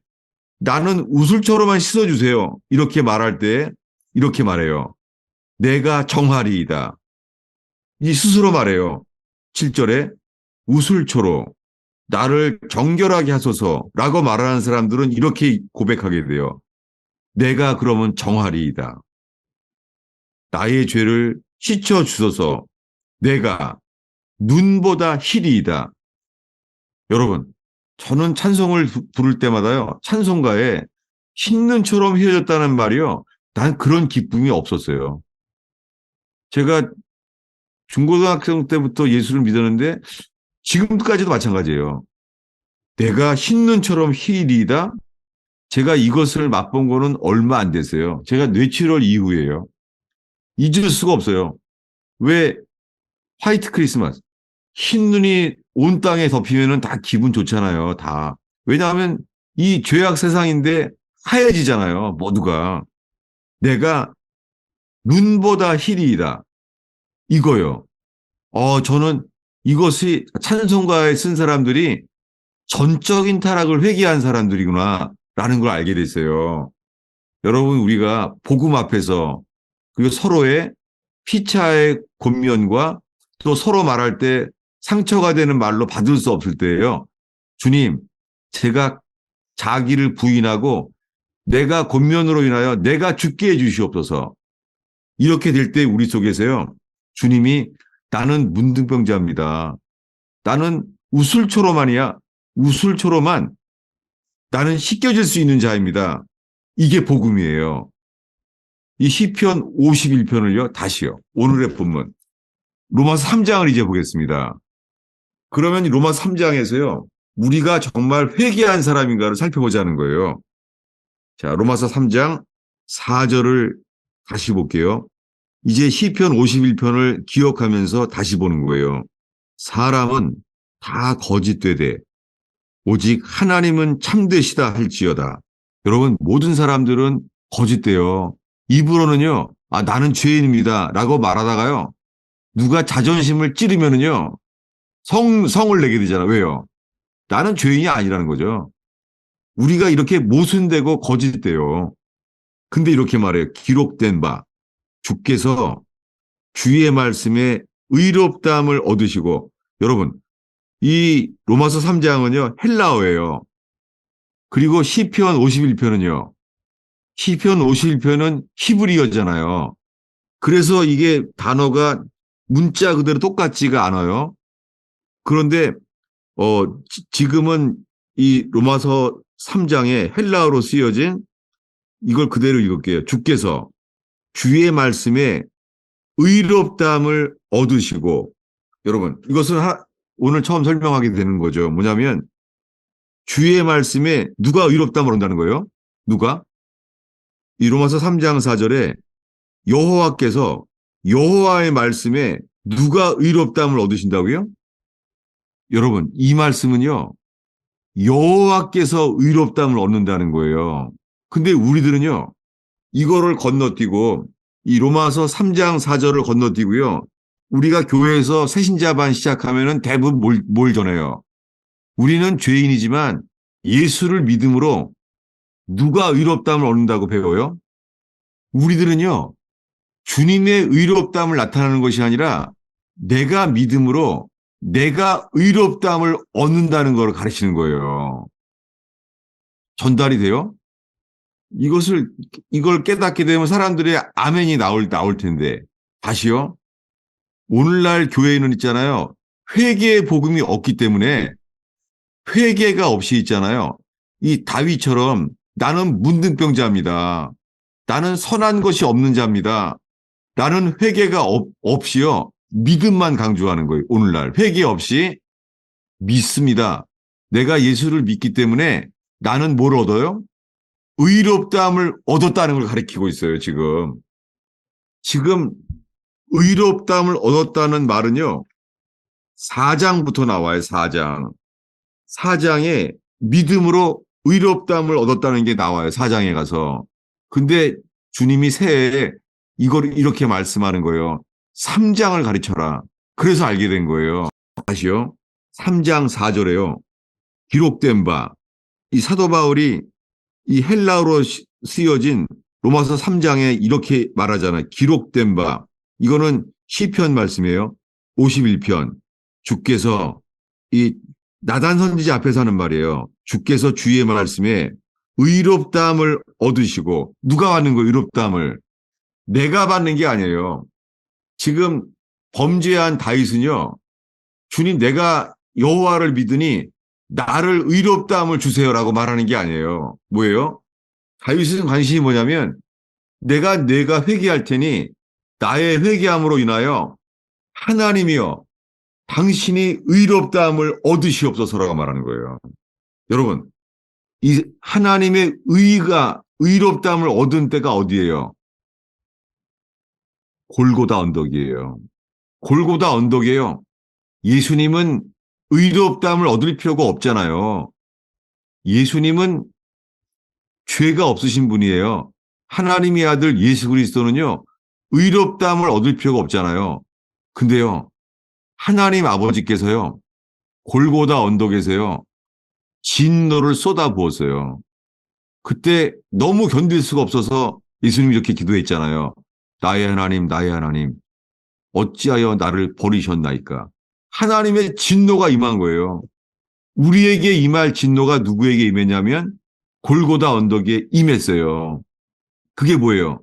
나는 우슬초로만 씻어주세요. 이렇게 말할 때 이렇게 말해요. 내가 정하리이다. 이 스스로 말해요. 7절에 우슬초로 나를 정결하게 하소서라고 말하는 사람들은 이렇게 고백하게 돼요. 내가 그러면 정하리이다. 나의 죄를 씻어 주소서. 내가 눈보다 희리이다. 여러분, 저는 찬송을 부를 때마다요. 찬송가에 흰 눈처럼 휘어졌다는 말이요. 난 그런 기쁨이 없었어요. 제가 중고등학생 때부터 예수를 믿었는데 지금까지도 마찬가지예요. 내가 흰 눈처럼 희리이다. 제가 이것을 맛본 거는 얼마 안 됐어요. 제가 뇌출혈 이후에요. 잊을 수가 없어요. 왜 화이트 크리스마스 흰 눈이 온 땅에 덮이면은 다 기분 좋잖아요. 다. 왜냐하면 이 죄악 세상인데 하얘지잖아요. 모두가. 내가 눈보다 희리이다. 이거요. 저는 이것이 찬송가에 쓴 사람들이 전적인 타락을 회개한 사람들이구나 라는 걸 알게 됐어요. 여러분 우리가 복음 앞에서 그리고 서로의 피차의 권면과 또 서로 말할 때 상처가 되는 말로 받을 수 없을 때예요. 주님, 제가 자기를 부인하고 내가 권면으로 인하여 내가 죽게 해주시옵소서. 이렇게 될 때 우리 속에서요. 주님이 나는 문둥병자입니다. 나는 우슬초로만이야. 우슬초로만 나는 씻겨질 수 있는 자입니다. 이게 복음이에요. 이 시편 51편을요. 다시요. 오늘의 본문. 로마서 3장을 이제 보겠습니다. 그러면 로마서 3장에서요. 우리가 정말 회개한 사람인가를 살펴보자는 거예요. 자, 로마서 3장 4절을 다시 볼게요. 이제 시편 51편을 기억하면서 다시 보는 거예요. 사람은 다 거짓되되 오직 하나님은 참되시다 할지어다. 여러분, 모든 사람들은 거짓돼요. 입으로는요, 아, 나는 죄인입니다 라고 말하다가요, 누가 자존심을 찌르면은요, 성을 내게 되잖아. 왜요? 나는 죄인이 아니라는 거죠. 우리가 이렇게 모순되고 거짓돼요. 근데 이렇게 말해요. 기록된 바 주께서 주의 말씀에 의롭다함을 얻으시고, 여러분, 이 로마서 3장은요, 헬라어예요. 그리고 시편 51편은요, 시편 51편은 히브리어잖아요. 그래서 이게 단어가 문자 그대로 똑같지가 않아요. 그런데 지금은 이 로마서 3장에 헬라어로 쓰여진 이걸 그대로 읽을게요. 주께서 주의 말씀에 의롭다함을 얻으시고, 여러분, 이것은 오늘 처음 설명하게 되는 거죠. 뭐냐면 주의 말씀에 누가 의롭다함을 얻는다는 거예요? 누가? 이 로마서 3장 4절에 여호와께서 여호와의 말씀에 누가 의롭다함을 얻으신다고요? 여러분, 이 말씀은요, 여호와께서 의롭다함을 얻는다는 거예요. 근데 우리들은요, 이거를 건너뛰고 이 로마서 3장 4절을 건너뛰고요. 우리가 교회에서 새신자반 시작하면은 대부분 뭘 전해요? 우리는 죄인이지만 예수를 믿음으로 누가 의롭다함을 얻는다고 배워요? 우리들은요, 주님의 의롭다함을 나타내는 것이 아니라 내가 믿음으로 내가 의롭다함을 얻는다는 걸 가르치는 거예요. 전달이 돼요? 이걸 깨닫게 되면 사람들의 아멘이 나올 텐데. 다시요. 오늘날 교회에는 있잖아요. 회개의 복음이 없기 때문에 회개가 없이 있잖아요. 이 다윗처럼 나는 문둥병자입니다. 나는 선한 것이 없는 자입니다. 나는 회개가 없이요. 믿음만 강조하는 거예요. 오늘날 회개 없이 믿습니다. 내가 예수를 믿기 때문에 나는 뭘 얻어요? 의롭다함을 얻었다는 걸 가리키고 있어요, 지금. 지금 의롭다함을 얻었다는 말은요. 4장부터 나와요, 4장. 4장에 믿음으로 의롭다함을 얻었다는 게 나와요, 4장에 가서. 근데 주님이 새해에 이걸 이렇게 말씀하는 거예요. 3장을 가르쳐라. 그래서 알게 된 거예요. 다시요. 3장 4절에요. 기록된 바. 이 사도 바울이 이 헬라어로 쓰여진 로마서 3장에 이렇게 말하잖아요. 기록된 바. 이거는 시편 말씀이에요. 51편. 주께서 이 나단 선지자 앞에서 하는 말이에요. 주께서 주의 말씀에 의롭다함을 얻으시고, 누가 받는 거예요? 의롭다함을. 내가 받는 게 아니에요. 지금 범죄한 다윗은요. 주님, 내가 여호와를 믿으니 나를 의롭다함을 주세요라고 말하는 게 아니에요. 뭐예요? 다윗은 관심이 뭐냐면 내가 회개할 테니 나의 회개함으로 인하여 하나님이여 당신이 의롭다함을 얻으시옵소서라고 말하는 거예요. 여러분, 이 하나님의 의롭다함을 얻은 때가 어디예요? 골고다 언덕이에요. 골고다 언덕이에요. 예수님은 의롭다함을 얻을 필요가 없잖아요. 예수님은 죄가 없으신 분이에요. 하나님의 아들 예수 그리스도는요. 의롭다함을 얻을 필요가 없잖아요. 근데요. 하나님 아버지께서요. 골고다 언덕에서요. 진노를 쏟아부었어요. 그때 너무 견딜 수가 없어서 예수님이 이렇게 기도했잖아요. 나의 하나님, 나의 하나님, 어찌하여 나를 버리셨나이까. 하나님의 진노가 임한 거예요. 우리에게 임할 진노가 누구에게 임했냐면 골고다 언덕에 임했어요. 그게 뭐예요?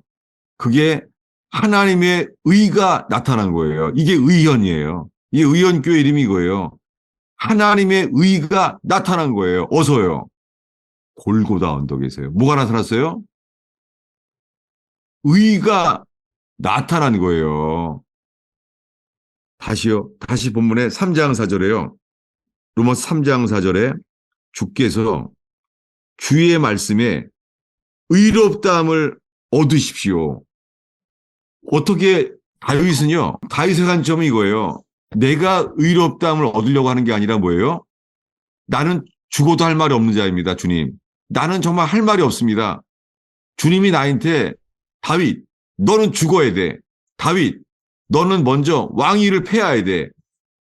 그게 하나님의 의가 나타난 거예요. 이게 의현이에요. 이 의현교회 이름이 이거예요. 하나님의 의가 나타난 거예요. 어서요. 골고다 언덕에서요. 뭐가 나타났어요? 의가 나타난 거예요. 다시요. 다시 본문의 3장 4절에요. 로마서 3장 4절에 주께서 주의 말씀에 의롭다함을 얻으십시오. 어떻게 다윗은요. 다윗의 관점이 이거예요. 내가 의롭다함을 얻으려고 하는 게 아니라 뭐예요? 나는 죽어도 할 말이 없는 자입니다. 주님. 나는 정말 할 말이 없습니다. 주님이 나한테 다윗, 너는 죽어야 돼. 다윗, 너는 먼저 왕위를 폐하야 돼.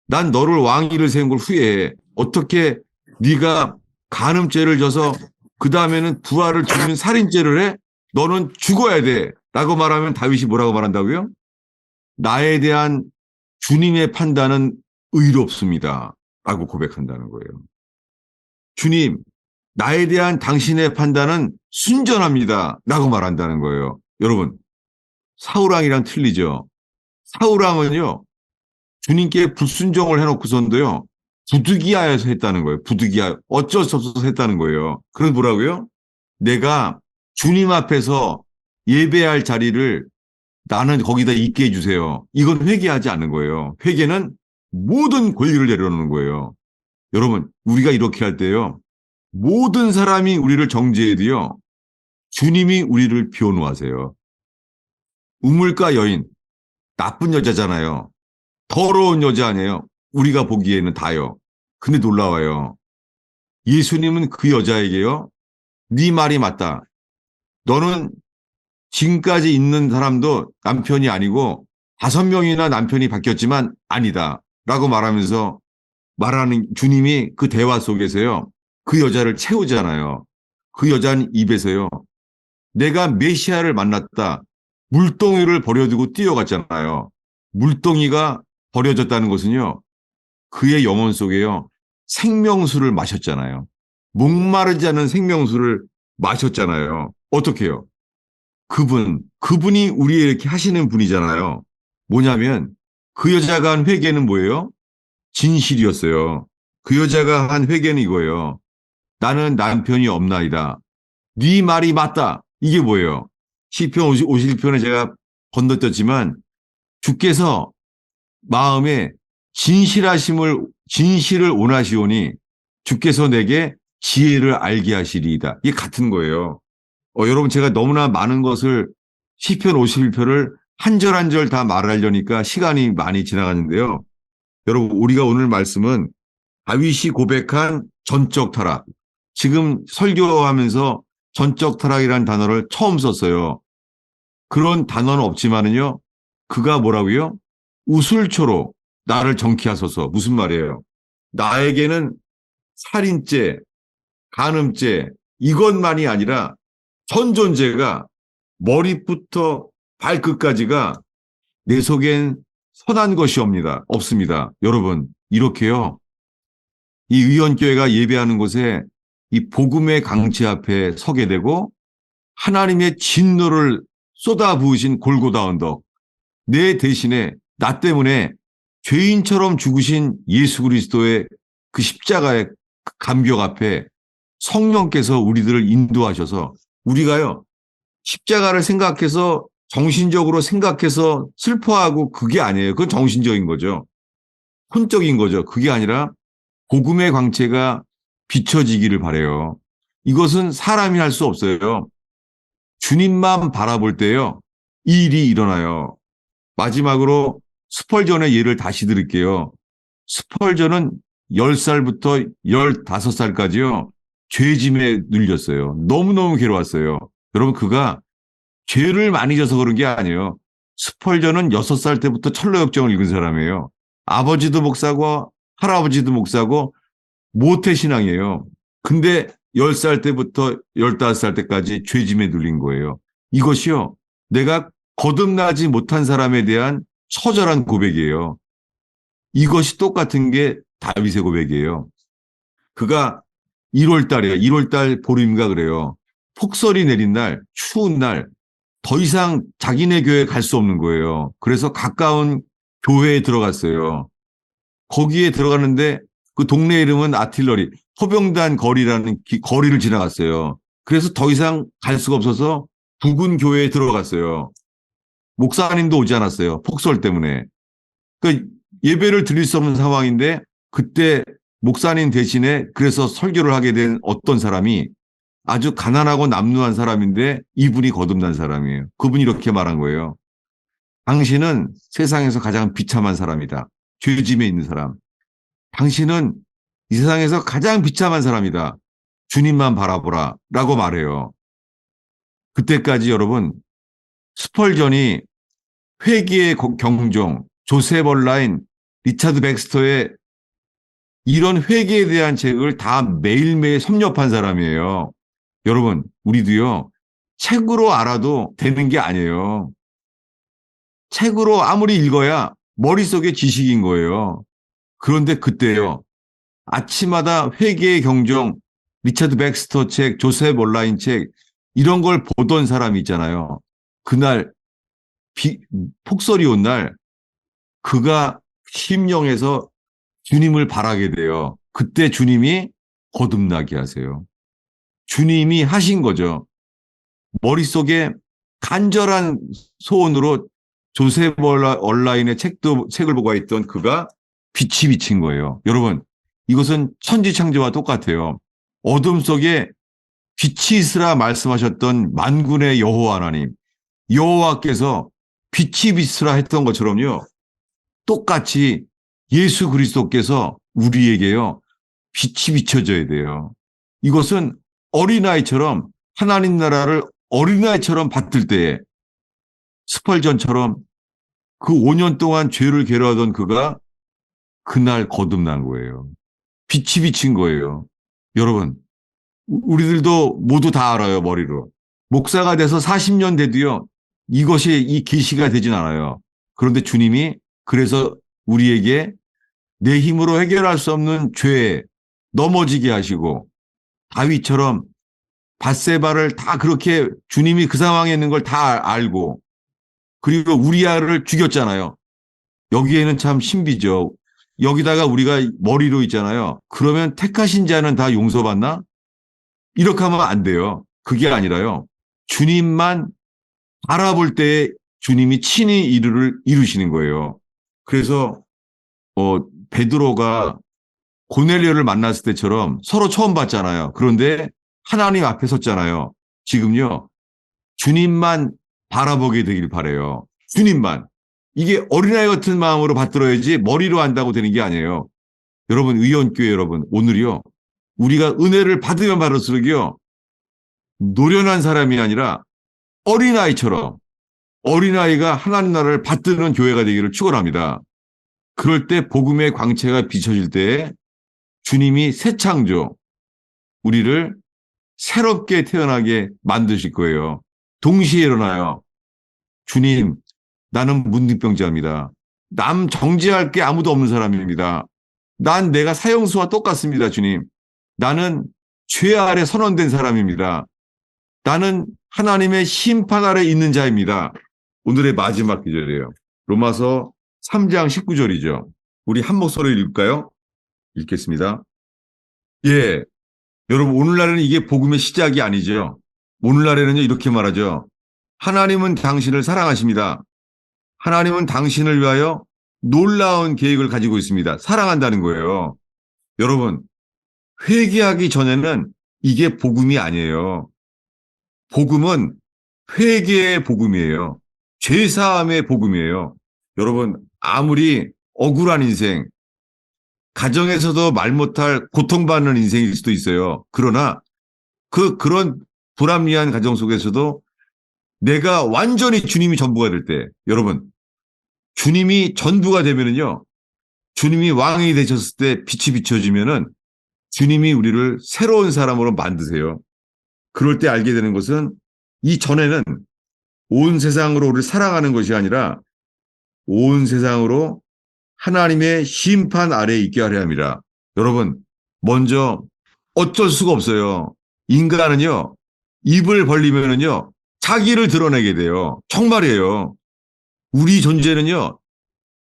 난 너를 왕위를 세운 걸 후회해. 어떻게 네가 간음죄를 져서 그 다음에는 부하를 죽이는 살인죄를 해? 너는 죽어야 돼. 라고 말하면 다윗이 뭐라고 말한다고요? 나에 대한 주님의 판단은 의롭습니다. 라고 고백한다는 거예요. 주님, 나에 대한 당신의 판단은 순전합니다. 라고 말한다는 거예요. 여러분, 사울왕이랑 틀리죠. 사울왕은요, 주님께 불순종을 해놓고선도요, 부득이하여서 했다는 거예요. 부득이하, 어쩔 수 없어서 했다는 거예요. 그럼 뭐라고요? 내가 주님 앞에서 예배할 자리를 나는 거기다 있게 해주세요. 이건 회개하지 않는 거예요. 회개는 모든 권리를 내려놓는 거예요. 여러분, 우리가 이렇게 할 때요, 모든 사람이 우리를 정죄해도요, 주님이 우리를 비워놓으세요. 우물가 여인, 나쁜 여자잖아요. 더러운 여자 아니에요. 우리가 보기에는 다요. 근데 놀라워요. 예수님은 그 여자에게요, 네 말이 맞다. 너는 지금까지 있는 사람도 남편이 아니고 5명이나 남편이 바뀌었지만 아니다. 라고 말하면서 말하는 주님이 그 대화 속에서요, 그 여자를 채우잖아요. 그 여자는 입에서요, 내가 메시아를 만났다. 물동이를 버려두고 뛰어갔잖아요. 물동이가 버려졌다는 것은요, 그의 영혼 속에요, 생명수를 마셨잖아요. 목마르지 않은 생명수를 마셨잖아요. 어떻게 해요? 그분이 우리에 이렇게 하시는 분이잖아요. 뭐냐면, 그 여자가 한 회개는 뭐예요? 진실이었어요. 그 여자가 한 회개는 이거예요. 나는 남편이 없나이다. 네 말이 맞다. 이게 뭐예요? 시편 51편에 제가 건너뛰었지만 주께서 마음에 진실을 원하시오니 주께서 내게 지혜를 알게 하시리이다. 이게 같은 거예요. 여러분, 제가 너무나 많은 것을 시편 51편을 한 절 한 절 다 말하려니까 시간이 많이 지나갔는데요. 여러분, 우리가 오늘 말씀은 다윗이 고백한 전적 타락. 지금 설교하면서 전적 타락이라는 단어를 처음 썼어요. 그런 단어는 없지만은요, 그가 뭐라고요? 우술초로 나를 정케하소서. 무슨 말이에요? 나에게는 살인죄, 간음죄, 이것만이 아니라 전 존재가 머리부터 발끝까지가 내 속엔 선한 것이 없습니다. 여러분, 이렇게요, 이 의원교회가 예배하는 곳에 이 복음의 강치 앞에 서게 되고 하나님의 진노를 쏟아부으신 골고다 언덕, 내 대신에 나 때문에 죄인처럼 죽으신 예수 그리스도의 그 십자가의 감격 앞에 성령께서 우리들을 인도하셔서 우리가요, 십자가를 생각해서 정신적으로 생각해서 슬퍼하고 그게 아니에요. 그건 정신적인 거죠. 혼적인 거죠. 그게 아니라 복음의 광채가 비춰지기를 바라요. 이것은 사람이 할 수 없어요. 주님만 바라볼 때요, 이 일이 일어나요. 마지막으로 스펄전의 예를 다시 드릴게요. 스펄전은 10살부터 15살까지요, 죄짐에 눌렸어요. 너무너무 괴로웠어요. 여러분, 그가 죄를 많이 져서 그런 게 아니에요. 스펄전은 6살 때부터 철로역정을 읽은 사람이에요. 아버지도 목사고 할아버지도 목사고 모태신앙이에요. 근데 10살 때부터 15살 때까지 죄짐에 눌린 거예요. 이것이요, 내가 거듭나지 못한 사람에 대한 처절한 고백이에요. 이것이 똑같은 게 다윗의 고백이에요. 그가 1월달이에요. 1월달 보름인가 그래요. 폭설이 내린 날, 추운 날, 더 이상 자기네 교회에 갈 수 없는 거예요. 그래서 가까운 교회에 들어갔어요. 거기에 들어가는데 그 동네 이름은 아틸러리, 허병단 거리라는 거리를 지나갔어요. 그래서 더 이상 갈 수가 없어서 부근 교회에 들어갔어요. 목사님도 오지 않았어요. 폭설 때문에. 그 예배를 드릴 수 없는 상황인데 그때 목사님 대신에 그래서 설교를 하게 된 어떤 사람이 아주 가난하고 남루한 사람인데 이분이 거듭난 사람이에요. 그분이 이렇게 말한 거예요. 당신은 세상에서 가장 비참한 사람이다. 죄짐에 있는 사람. 당신은 이 세상에서 가장 비참한 사람이다. 주님만 바라보라. 라고 말해요. 그때까지 여러분, 스펄전이 회개의 경종, 조셉 얼라인, 리차드 백스터의 이런 회개에 대한 책을 다 매일매일 섭렵한 사람이에요. 여러분, 우리도요, 책으로 알아도 되는 게 아니에요. 책으로 아무리 읽어야 머릿속에 지식인 거예요. 그런데 그때요, 아침마다 회개의 경종, 리차드 백스터 책, 조셉 얼라인 책, 이런 걸 보던 사람이 있잖아요. 그날, 폭설이 온 날, 그가 심령에서 주님을 바라게 돼요. 그때 주님이 거듭나게 하세요. 주님이 하신 거죠. 머릿속에 간절한 소원으로 조셉 얼라인의 책을 보고 있던 그가 빛이 비친 거예요. 여러분, 이것은 천지창조와 똑같아요. 어둠 속에 빛이 있으라 말씀하셨던 만군의 여호와 하나님, 여호와께서 빛이 비치라 했던 것처럼요. 똑같이 예수 그리스도께서 우리에게요. 빛이 비춰져야 돼요. 이것은 어린아이처럼 하나님 나라를 어린아이처럼 받들 때에 스펄전처럼 그 5년 동안 죄를 괴로워하던 그가 그날 거듭난 거예요. 빛이 비친 거예요. 여러분, 우리들도 모두 다 알아요, 머리로. 목사가 돼서 40년 돼도요, 이것이 이 계시가 되진 않아요. 그런데 주님이 그래서 우리에게 내 힘으로 해결할 수 없는 죄에 넘어지게 하시고 다윗처럼 밧세바를 다 그렇게 주님이 그 상황에 있는 걸 다 알고 그리고 우리아를 죽였잖아요. 여기에는 참 신비죠. 여기다가 우리가 머리로 있잖아요. 그러면 택하신 자는 다 용서받나? 이렇게 하면 안 돼요. 그게 아니라요. 주님만 바라볼 때에 주님이 친히 일을 이루시는 거예요. 그래서 베드로가 고넬료를 만났을 때처럼 서로 처음 봤잖아요. 그런데 하나님 앞에 섰잖아요. 지금요. 주님만 바라보게 되길 바라요. 주님만. 이게 어린아이 같은 마음으로 받들어야지 머리로 한다고 되는 게 아니에요. 여러분, 의원교회 여러분, 오늘이요. 우리가 은혜를 받으면 받을수록요. 노련한 사람이 아니라 어린아이처럼 어린아이가 하나님 나라를 받드는 교회가 되기를 축원합니다. 그럴 때 복음의 광채가 비춰질 때에 주님이 새 창조, 우리를 새롭게 태어나게 만드실 거예요. 동시에 일어나요. 주님, 나는 문둥병자입니다. 남 정죄할 게 아무도 없는 사람입니다. 난 내가 사형수와 똑같습니다, 주님. 나는 죄 아래 선언된 사람입니다. 나는 하나님의 심판 아래 있는 자입니다. 오늘의 마지막 구절이에요. 로마서 3장 19절이죠. 우리 한 목소리를 읽을까요? 읽겠습니다. 예, 여러분 오늘날에는 이게 복음의 시작이 아니죠. 오늘날에는 이렇게 말하죠. 하나님은 당신을 사랑하십니다. 하나님은 당신을 위하여 놀라운 계획을 가지고 있습니다. 사랑한다는 거예요. 여러분, 회개하기 전에는 이게 복음이 아니에요. 복음은 회개의 복음이에요. 죄사함의 복음이에요. 여러분, 아무리 억울한 인생, 가정에서도 말 못할 고통받는 인생일 수도 있어요. 그러나 그런 불합리한 가정 속에서도 내가 완전히 주님이 전부가 될 때, 여러분, 주님이 전부가 되면은요, 주님이 왕이 되셨을 때 빛이 비춰지면은 주님이 우리를 새로운 사람으로 만드세요. 그럴 때 알게 되는 것은 이 전에는 온 세상으로 우리를 사랑하는 것이 아니라 온 세상으로 하나님의 심판 아래에 있게 하려 합니다. 여러분, 먼저 어쩔 수가 없어요. 인간은요, 입을 벌리면은요, 자기를 드러내게 돼요. 정말이에요. 우리 존재는요,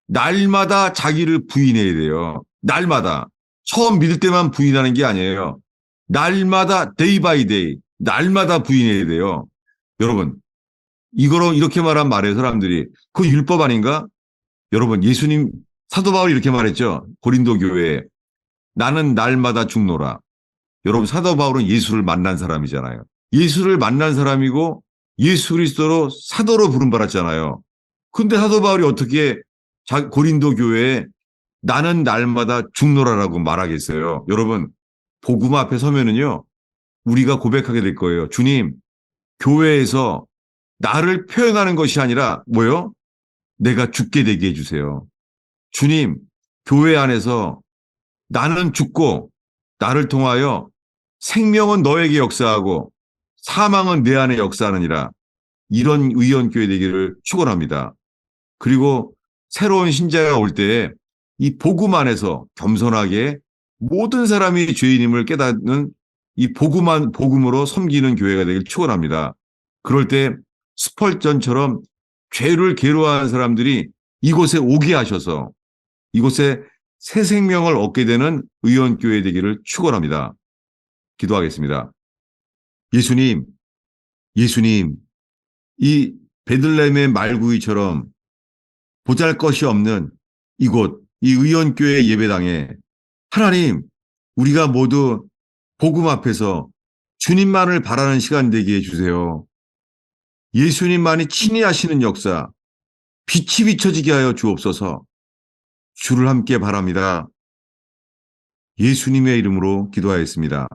날마다 자기를 부인해야 돼요. 날마다. 처음 믿을 때만 부인하는 게 아니에요. 날마다 데이 바이 데이, 날마다 부인해야 돼요. 여러분, 이거로 이렇게 말하면 말해요, 사람들이. 그 율법 아닌가? 여러분, 예수님 사도 바울이 이렇게 말했죠. 고린도 교회에 나는 날마다 죽노라. 여러분 사도 바울은 예수를 만난 사람이잖아요. 예수를 만난 사람이고 예수 그리스도로 사도로 부름받았잖아요. 근데 사도 바울이 어떻게 고린도 교회에 나는 날마다 죽노라라고 말하겠어요. 여러분 복음 앞에 서면은요. 우리가 고백하게 될 거예요. 주님, 교회에서 나를 표현하는 것이 아니라 뭐요? 내가 죽게 되게 해주세요. 주님, 교회 안에서 나는 죽고 나를 통하여 생명은 너에게 역사하고 사망은 내 안에 역사하느니라. 이런 의원교회 되기를 축원합니다. 그리고 새로운 신자가 올 때 이 복음 안에서 겸손하게 모든 사람이 죄인임을 깨닫는 이 복음으로 섬기는 교회가 되길 축원합니다. 그럴 때 스펄전처럼 죄를 괴로워하는 사람들이 이곳에 오게 하셔서 이곳에 새 생명을 얻게 되는 의원교회 되기를 축원합니다. 기도하겠습니다. 예수님, 예수님, 이 베들레헴의 말구이처럼 보잘것이 없는 이곳, 이 의원교회 예배당에 하나님, 우리가 모두 복음 앞에서 주님만을 바라는 시간 되게 해주세요. 예수님만이 친히 하시는 역사, 빛이 비춰지게 하여 주옵소서. 주를 함께 바랍니다. 예수님의 이름으로 기도하였습니다.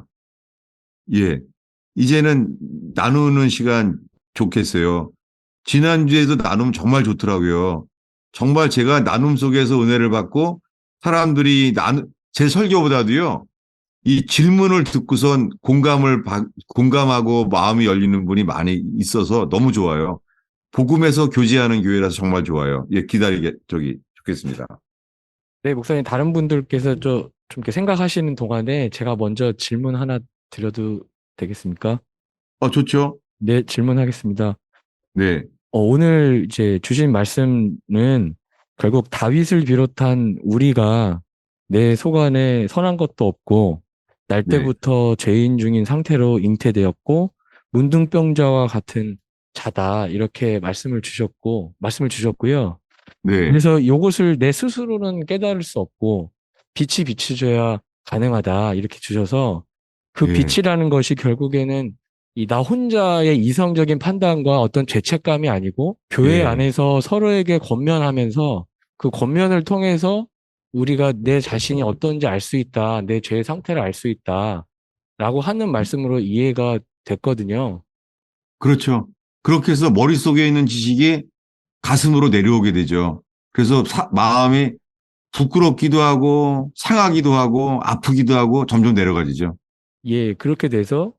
예, 이제는 나누는 시간 좋겠어요. 지난주에도 나눔 정말 좋더라고요. 정말 제가 나눔 속에서 은혜를 받고 사람들이 제 설교보다도요, 이 질문을 듣고선 공감하고 마음이 열리는 분이 많이 있어서 너무 좋아요. 복음에서 교제하는 교회라서 정말 좋아요. 예, 좋겠습니다. 네, 목사님, 다른 분들께서 좀 이렇게 생각하시는 동안에 제가 먼저 질문 하나 드려도 되겠습니까? 좋죠. 네, 질문하겠습니다. 네, 오늘 이제 주신 말씀은 결국 다윗을 비롯한 우리가 내 속안에 선한 것도 없고 날 네, 때부터 죄인 중인 상태로 잉태되었고 문둥병자와 같은 자다 이렇게 말씀을 주셨고요. 네, 그래서 이것을 내 스스로는 깨달을 수 없고 빛이 비춰져야 가능하다 이렇게 주셔서 그 예, 빛이라는 것이 결국에는 이 나 혼자의 이성적인 판단과 어떤 죄책감이 아니고 교회 예. 안에서 서로에게 권면하면서 그 권면을 통해서 우리가 내 자신이 어떤지 알 수 있다, 내 죄의 상태를 알 수 있다라고 하는 말씀으로 이해가 됐거든요. 그렇죠. 그렇게 해서 머릿속에 있는 지식이 가슴으로 내려오게 되죠. 그래서 마음이 부끄럽기도 하고 상하기도 하고 아프기도 하고 점점 내려가지죠. 예, 그렇게 돼서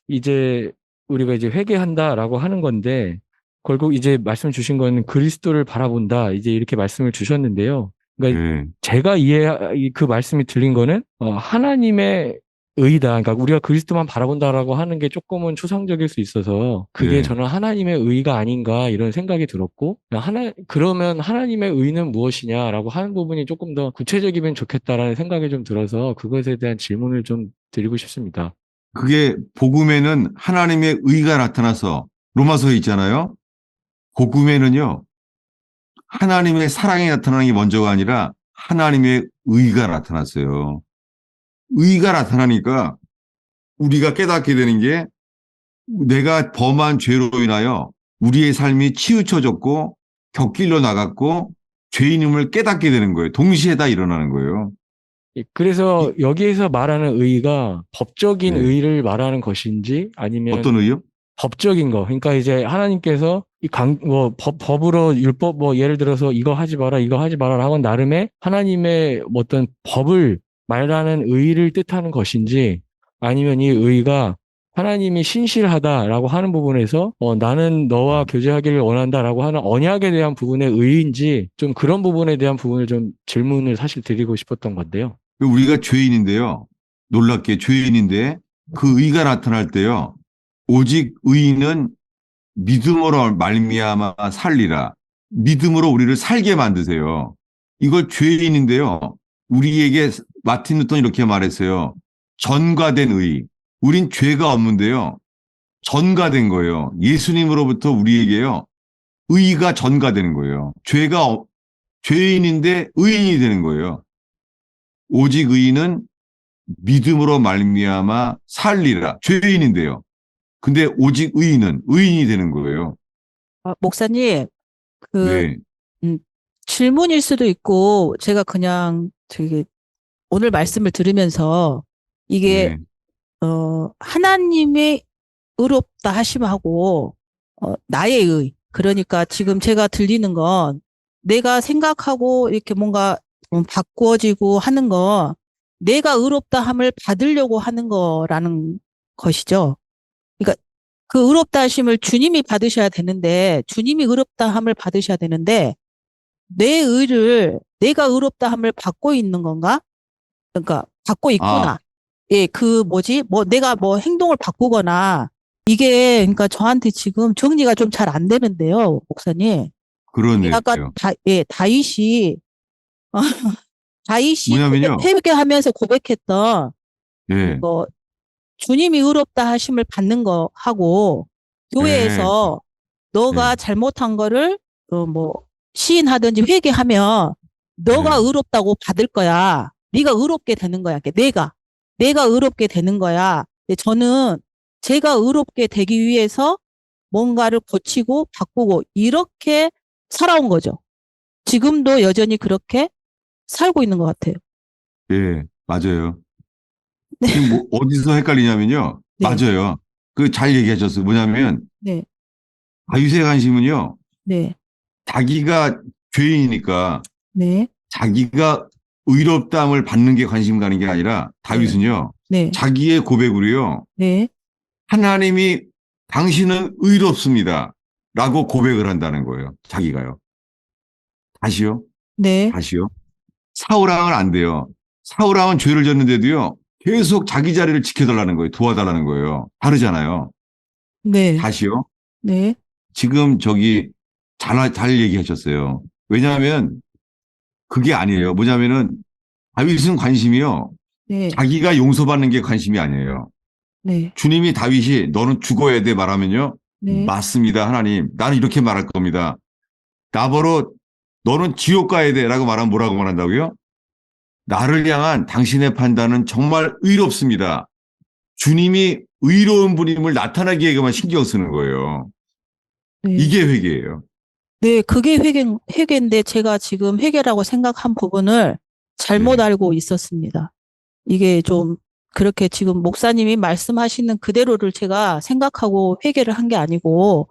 이제 우리가 이제 회개한다라고 하는 건데 결국 이제 말씀 주신 거는 그리스도를 바라본다 이제 이렇게 말씀을 주셨는데요. 그러니까 예, 제가 그 말씀이 들린 거는 하나님의 의다. 그러니까 우리가 그리스도만 바라본다라고 하는 게 조금은 추상적일 수 있어서 그게 예. 저는 하나님의 의가 아닌가 이런 생각이 들었고 그러면 하나님의 의는 무엇이냐라고 하는 부분이 조금 더 구체적이면 좋겠다라는 생각이 좀 들어서 그것에 대한 질문을 좀 드리고 싶습니다. 그게 복음에는 하나님의 의가 나타나서 로마서에 있잖아요. 복음에는요. 하나님의 사랑이 나타나는 게 먼저가 아니라 하나님의 의가 나타났어요. 의가 나타나니까 우리가 깨닫게 되는 게 내가 범한 죄로 인하여 우리의 삶이 치우쳐졌고 곁길로 나갔고 죄인임을 깨닫게 되는 거예요. 동시에 다 일어나는 거예요. 예, 그래서 여기에서 말하는 의가 법적인 네. 의를 말하는 것인지 아니면 어떤 의요? 법적인 거. 그러니까 이제 하나님께서 법으로 율법 예를 들어서 이거 하지 마라, 이거 하지 마라 하건 나름의 하나님의 어떤 법을 말하는 의를 뜻하는 것인지 아니면 이 의가 하나님이 신실하다라고 하는 부분에서 나는 너와 교제하기를 원한다라고 하는 언약에 대한 부분의 의인지 좀 그런 부분에 대한 부분을 좀 질문을 사실 드리고 싶었던 건데요. 우리가 죄인인데요. 놀랍게 죄인인데 그 의가 나타날 때요. 오직 의인은 믿음으로 말미암아 살리라. 믿음으로 우리를 살게 만드세요. 이걸 죄인인데요. 우리에게 마틴 루터는 이렇게 말했어요. 전가된 의. 우린 죄가 없는데요. 전가된 거예요. 예수님으로부터 우리에게요. 의가 전가되는 거예요. 죄인인데 의인이 되는 거예요. 오직 의인은 믿음으로 말미암아 살리라. 죄인인데요. 근데 오직 의인은 의인이 되는 거예요. 목사님, 그, 네, 음, 질문일 수도 있고, 제가 그냥 되게 오늘 말씀을 들으면서 이게, 네, 하나님의 의롭다 하심하고, 나의 의. 그러니까 지금 제가 들리는 건 내가 생각하고 이렇게 뭔가 바꾸어지고 하는 거, 내가 의롭다 함을 받으려고 하는 거라는 것이죠. 그러니까 그 의롭다 하심을 주님이 받으셔야 되는데, 주님이 의롭다 함을 받으셔야 되는데, 내 의를 내가 의롭다 함을 받고 있는 건가? 그러니까 받고 아, 있구나. 예, 그 뭐지? 뭐 내가 뭐 행동을 바꾸거나 이게 그러니까 저한테 지금 정리가 좀 잘 안 되는데요, 목사님. 이게 그러네요. 아까 다윗이 어, 다윗이 뭐냐면요. 회개하면서 고백했던 예, 이거 주님이 의롭다 하심을 받는 거 하고 예, 교회에서 예, 너가 잘못한 거를 뭐 시인하든지 회개하면 너가 예. 의롭다고 받을 거야. 네가 의롭게 되는 거야. 그러니까 내가 의롭게 되는 거야. 근데 저는 제가 의롭게 되기 위해서 뭔가를 고치고 바꾸고 이렇게 살아온 거죠. 지금도 여전히 그렇게 살고 있는 것 같아요. 예, 맞아요. 네, 지금 뭐 어디서 헷갈리냐면요. 네, 맞아요. 그 잘 얘기하셨어요. 뭐냐면 네, 다윗의 관심은요. 네, 자기가 죄인이니까 네, 자기가 의롭다함을 받는 게 관심 가는 게 아니라 네, 다윗은요. 네, 자기의 고백으로요. 네, 하나님이 당신은 의롭습니다. 라고 고백을 한다는 거예요. 자기가요. 다시요. 네, 다시요. 사울왕은 안 돼요. 사울왕은 죄를 졌는데도요. 계속 자기 자리를 지켜달라는 거예요. 도와달라는 거예요. 다르잖아요. 네, 다시요. 네, 지금 저기 잘 얘기하셨어요. 왜냐하면 그게 아니에요. 뭐냐면은 다윗은 관심이요. 네, 자기가 용서받는 게 관심이 아니에요. 네, 주님이 다윗이 너는 죽어야 돼 말하면요. 네, 맞습니다. 하나님. 나는 이렇게 말할 겁니다. 나보러 너는 지옥 가야 돼 라고 말하면 뭐라고 말한다고요? 나를 향한 당신의 판단은 정말 의롭습니다. 주님이 의로운 분임을 나타나기 위해만 신경 쓰는 거예요. 네. 이게 회개예요. 네, 그게 회계인데 제가 지금 회계라고 생각한 부분을 잘못 네. 알고 있었습니다. 이게 좀 그렇게 지금 목사님이 말씀하시는 그대로를 제가 생각하고 회계를 한 게 아니고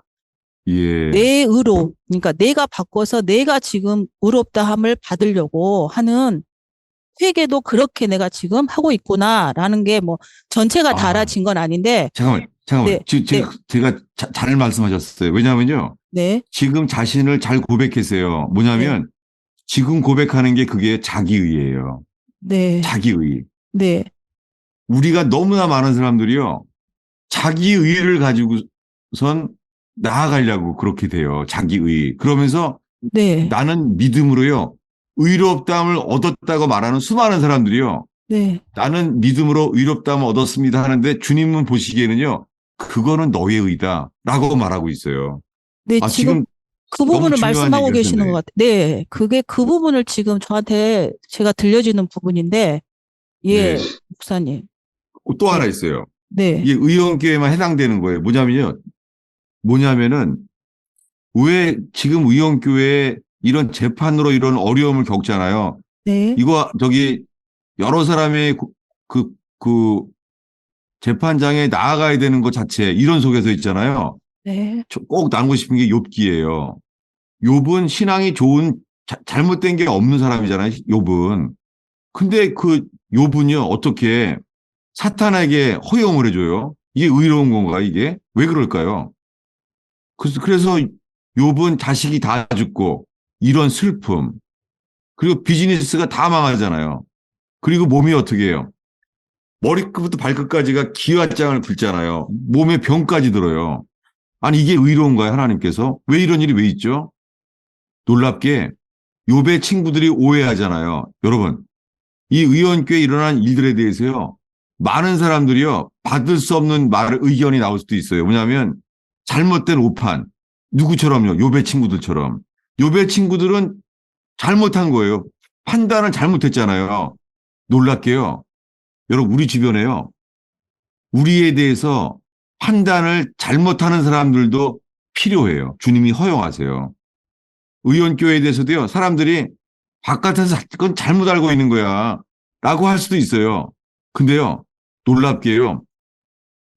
예. 내 의로, 그러니까 내가 바꿔서 내가 지금 의롭다함을 받으려고 하는 회계도 그렇게 내가 지금 하고 있구나라는 게 뭐 전체가 아, 달라진 건 아닌데, 잠깐만. 네, 네, 제가 잘 말씀하셨어요. 왜냐하면요. 네, 지금 자신을 잘 고백했어요. 네, 뭐냐면 지금 고백하는 게 그게 자기의예요. 네, 자기의. 네, 우리가 너무나 많은 사람들이요. 자기의를 가지고선 나아가려고 그렇게 돼요. 자기의. 그러면서 네, 나는 믿음으로요. 의롭다함을 얻었다고 말하는 수많은 사람들이요. 네, 나는 믿음으로 의롭다함을 얻었습니다 하는데 주님은 보시기에는요. 그거는 너의 의다 라고 말하고 있어요. 네, 아, 지금 지금 그 너무 부분을 중요한 말씀하고 얘기를 계시는 것 하셨네. 같아요. 네, 그게 그 부분을 지금 저한테 제가 들려지는 부분인데, 네. 예, 목사님. 또 네, 하나 있어요. 네, 이게 의원교회만 해당되는 거예요. 뭐냐면은 왜 지금 의원교회에 이런 재판으로 이런 어려움을 겪잖아요. 네, 이거 저기 여러 사람의 그 재판장에 나아가야 되는 것 자체 이런 속에서 있잖아요. 네, 꼭 나누고 싶은 게 욥기예요. 욥은 신앙이 좋은 잘못된 게 없는 사람이잖아요. 욥은. 근데 그 욥은요 어떻게 사탄에게 허용을 해줘요? 이게 의로운 건가 이게? 왜 그럴까요? 그래서 욥은 자식이 다 죽고 이런 슬픔 그리고 비즈니스가 다 망하잖아요. 그리고 몸이 어떻게 해요? 머리끝부터 발끝까지가 기와장을 긁잖아요. 몸에 병까지 들어요. 아니 이게 의로운가요 하나님께서? 왜 이런 일이 왜 있죠? 놀랍게 욥의 친구들이 오해하잖아요. 여러분 이 의원교에 일어난 일들에 대해서요. 많은 사람들이요. 받을 수 없는 의견이 나올 수도 있어요. 뭐냐면 잘못된 오판. 누구처럼요? 욥의 친구들처럼. 욥의 친구들은 잘못한 거예요. 판단을 잘못했잖아요. 놀랍게요. 여러분, 우리 주변에요. 우리에 대해서 판단을 잘못하는 사람들도 필요해요. 주님이 허용하세요. 의원교회에 대해서도요, 사람들이 바깥에서 그건 잘못 알고 있는 거야 라고 할 수도 있어요. 근데요, 놀랍게요,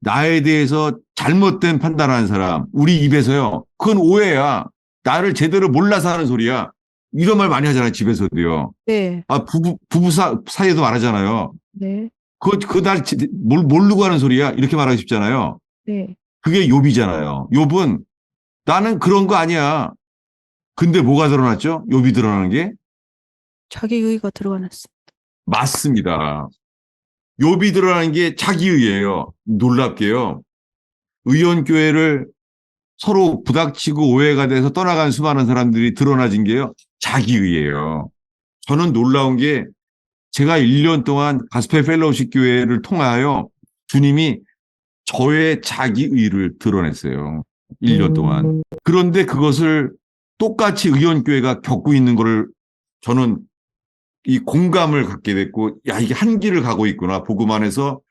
나에 대해서 잘못된 판단하는 사람, 우리 입에서요, 그건 오해야. 나를 제대로 몰라서 하는 소리야. 이런 말 많이 하잖아요, 집에서도요. 네, 아, 부부 사이에도 말하잖아요. 네, 날 모르고 하는 소리야. 이렇게 말하고 싶잖아요. 네. 그게 욥이잖아요. 욥은 나는 그런 거 아니야. 근데 뭐가 드러났죠? 욥이 드러나는 게? 자기의가 들어가놨어. 맞습니다. 욥이 드러나는 게 자기의예요. 놀랍게요. 의원교회를 서로 부닥치고 오해가 돼서 떠나간 수많은 사람들이 드러나진 게요. 자기의예요. 저는 놀라운 게 제가 1년 동안 가스펠 펠로우십 교회를 통하여 주님이 저의 자기의를 드러냈어요. 1년 동안. 그런데 그것을 똑같이 의원교회가 겪고 있는 거를 저는 이 공감을 갖게 됐고, 야, 이게 한 길을 가고 있구나. 복음 안에서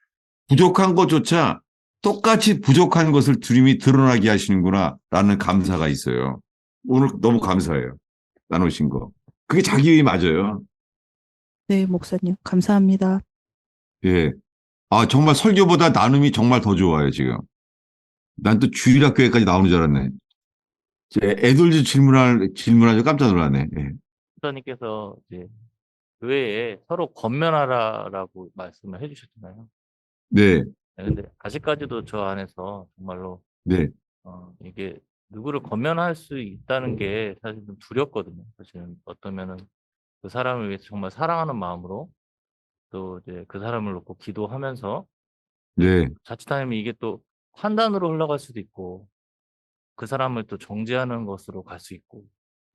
부족한 것조차 똑같이 부족한 것을 주님이 드러나게 하시는구나. 라는 감사가 있어요. 오늘 너무 감사해요. 나누신 거. 그게 자기의 맞아요. 네, 목사님. 감사합니다. 예. 아, 정말 설교보다 나눔이 정말 더 좋아요, 지금. 난 또 주일학교에까지 나오는 줄 알았네. 애들도 질문하죠. 깜짝 놀랐네. 예. 목사님께서 이제 교회에 서로 권면하라라고 말씀을 해주셨잖아요. 네, 네, 근데 아직까지도 저 안에서 정말로 네, 이게 누구를 권면할 수 있다는 게 사실 좀 두렵거든요. 사실은 어떠면은 그 사람을 위해서 정말 사랑하는 마음으로 또 이제 그 사람을 놓고 기도하면서 네, 자칫하면 이게 또 판단으로 흘러갈 수도 있고 그 사람을 또 정죄하는 것으로 갈 수 있고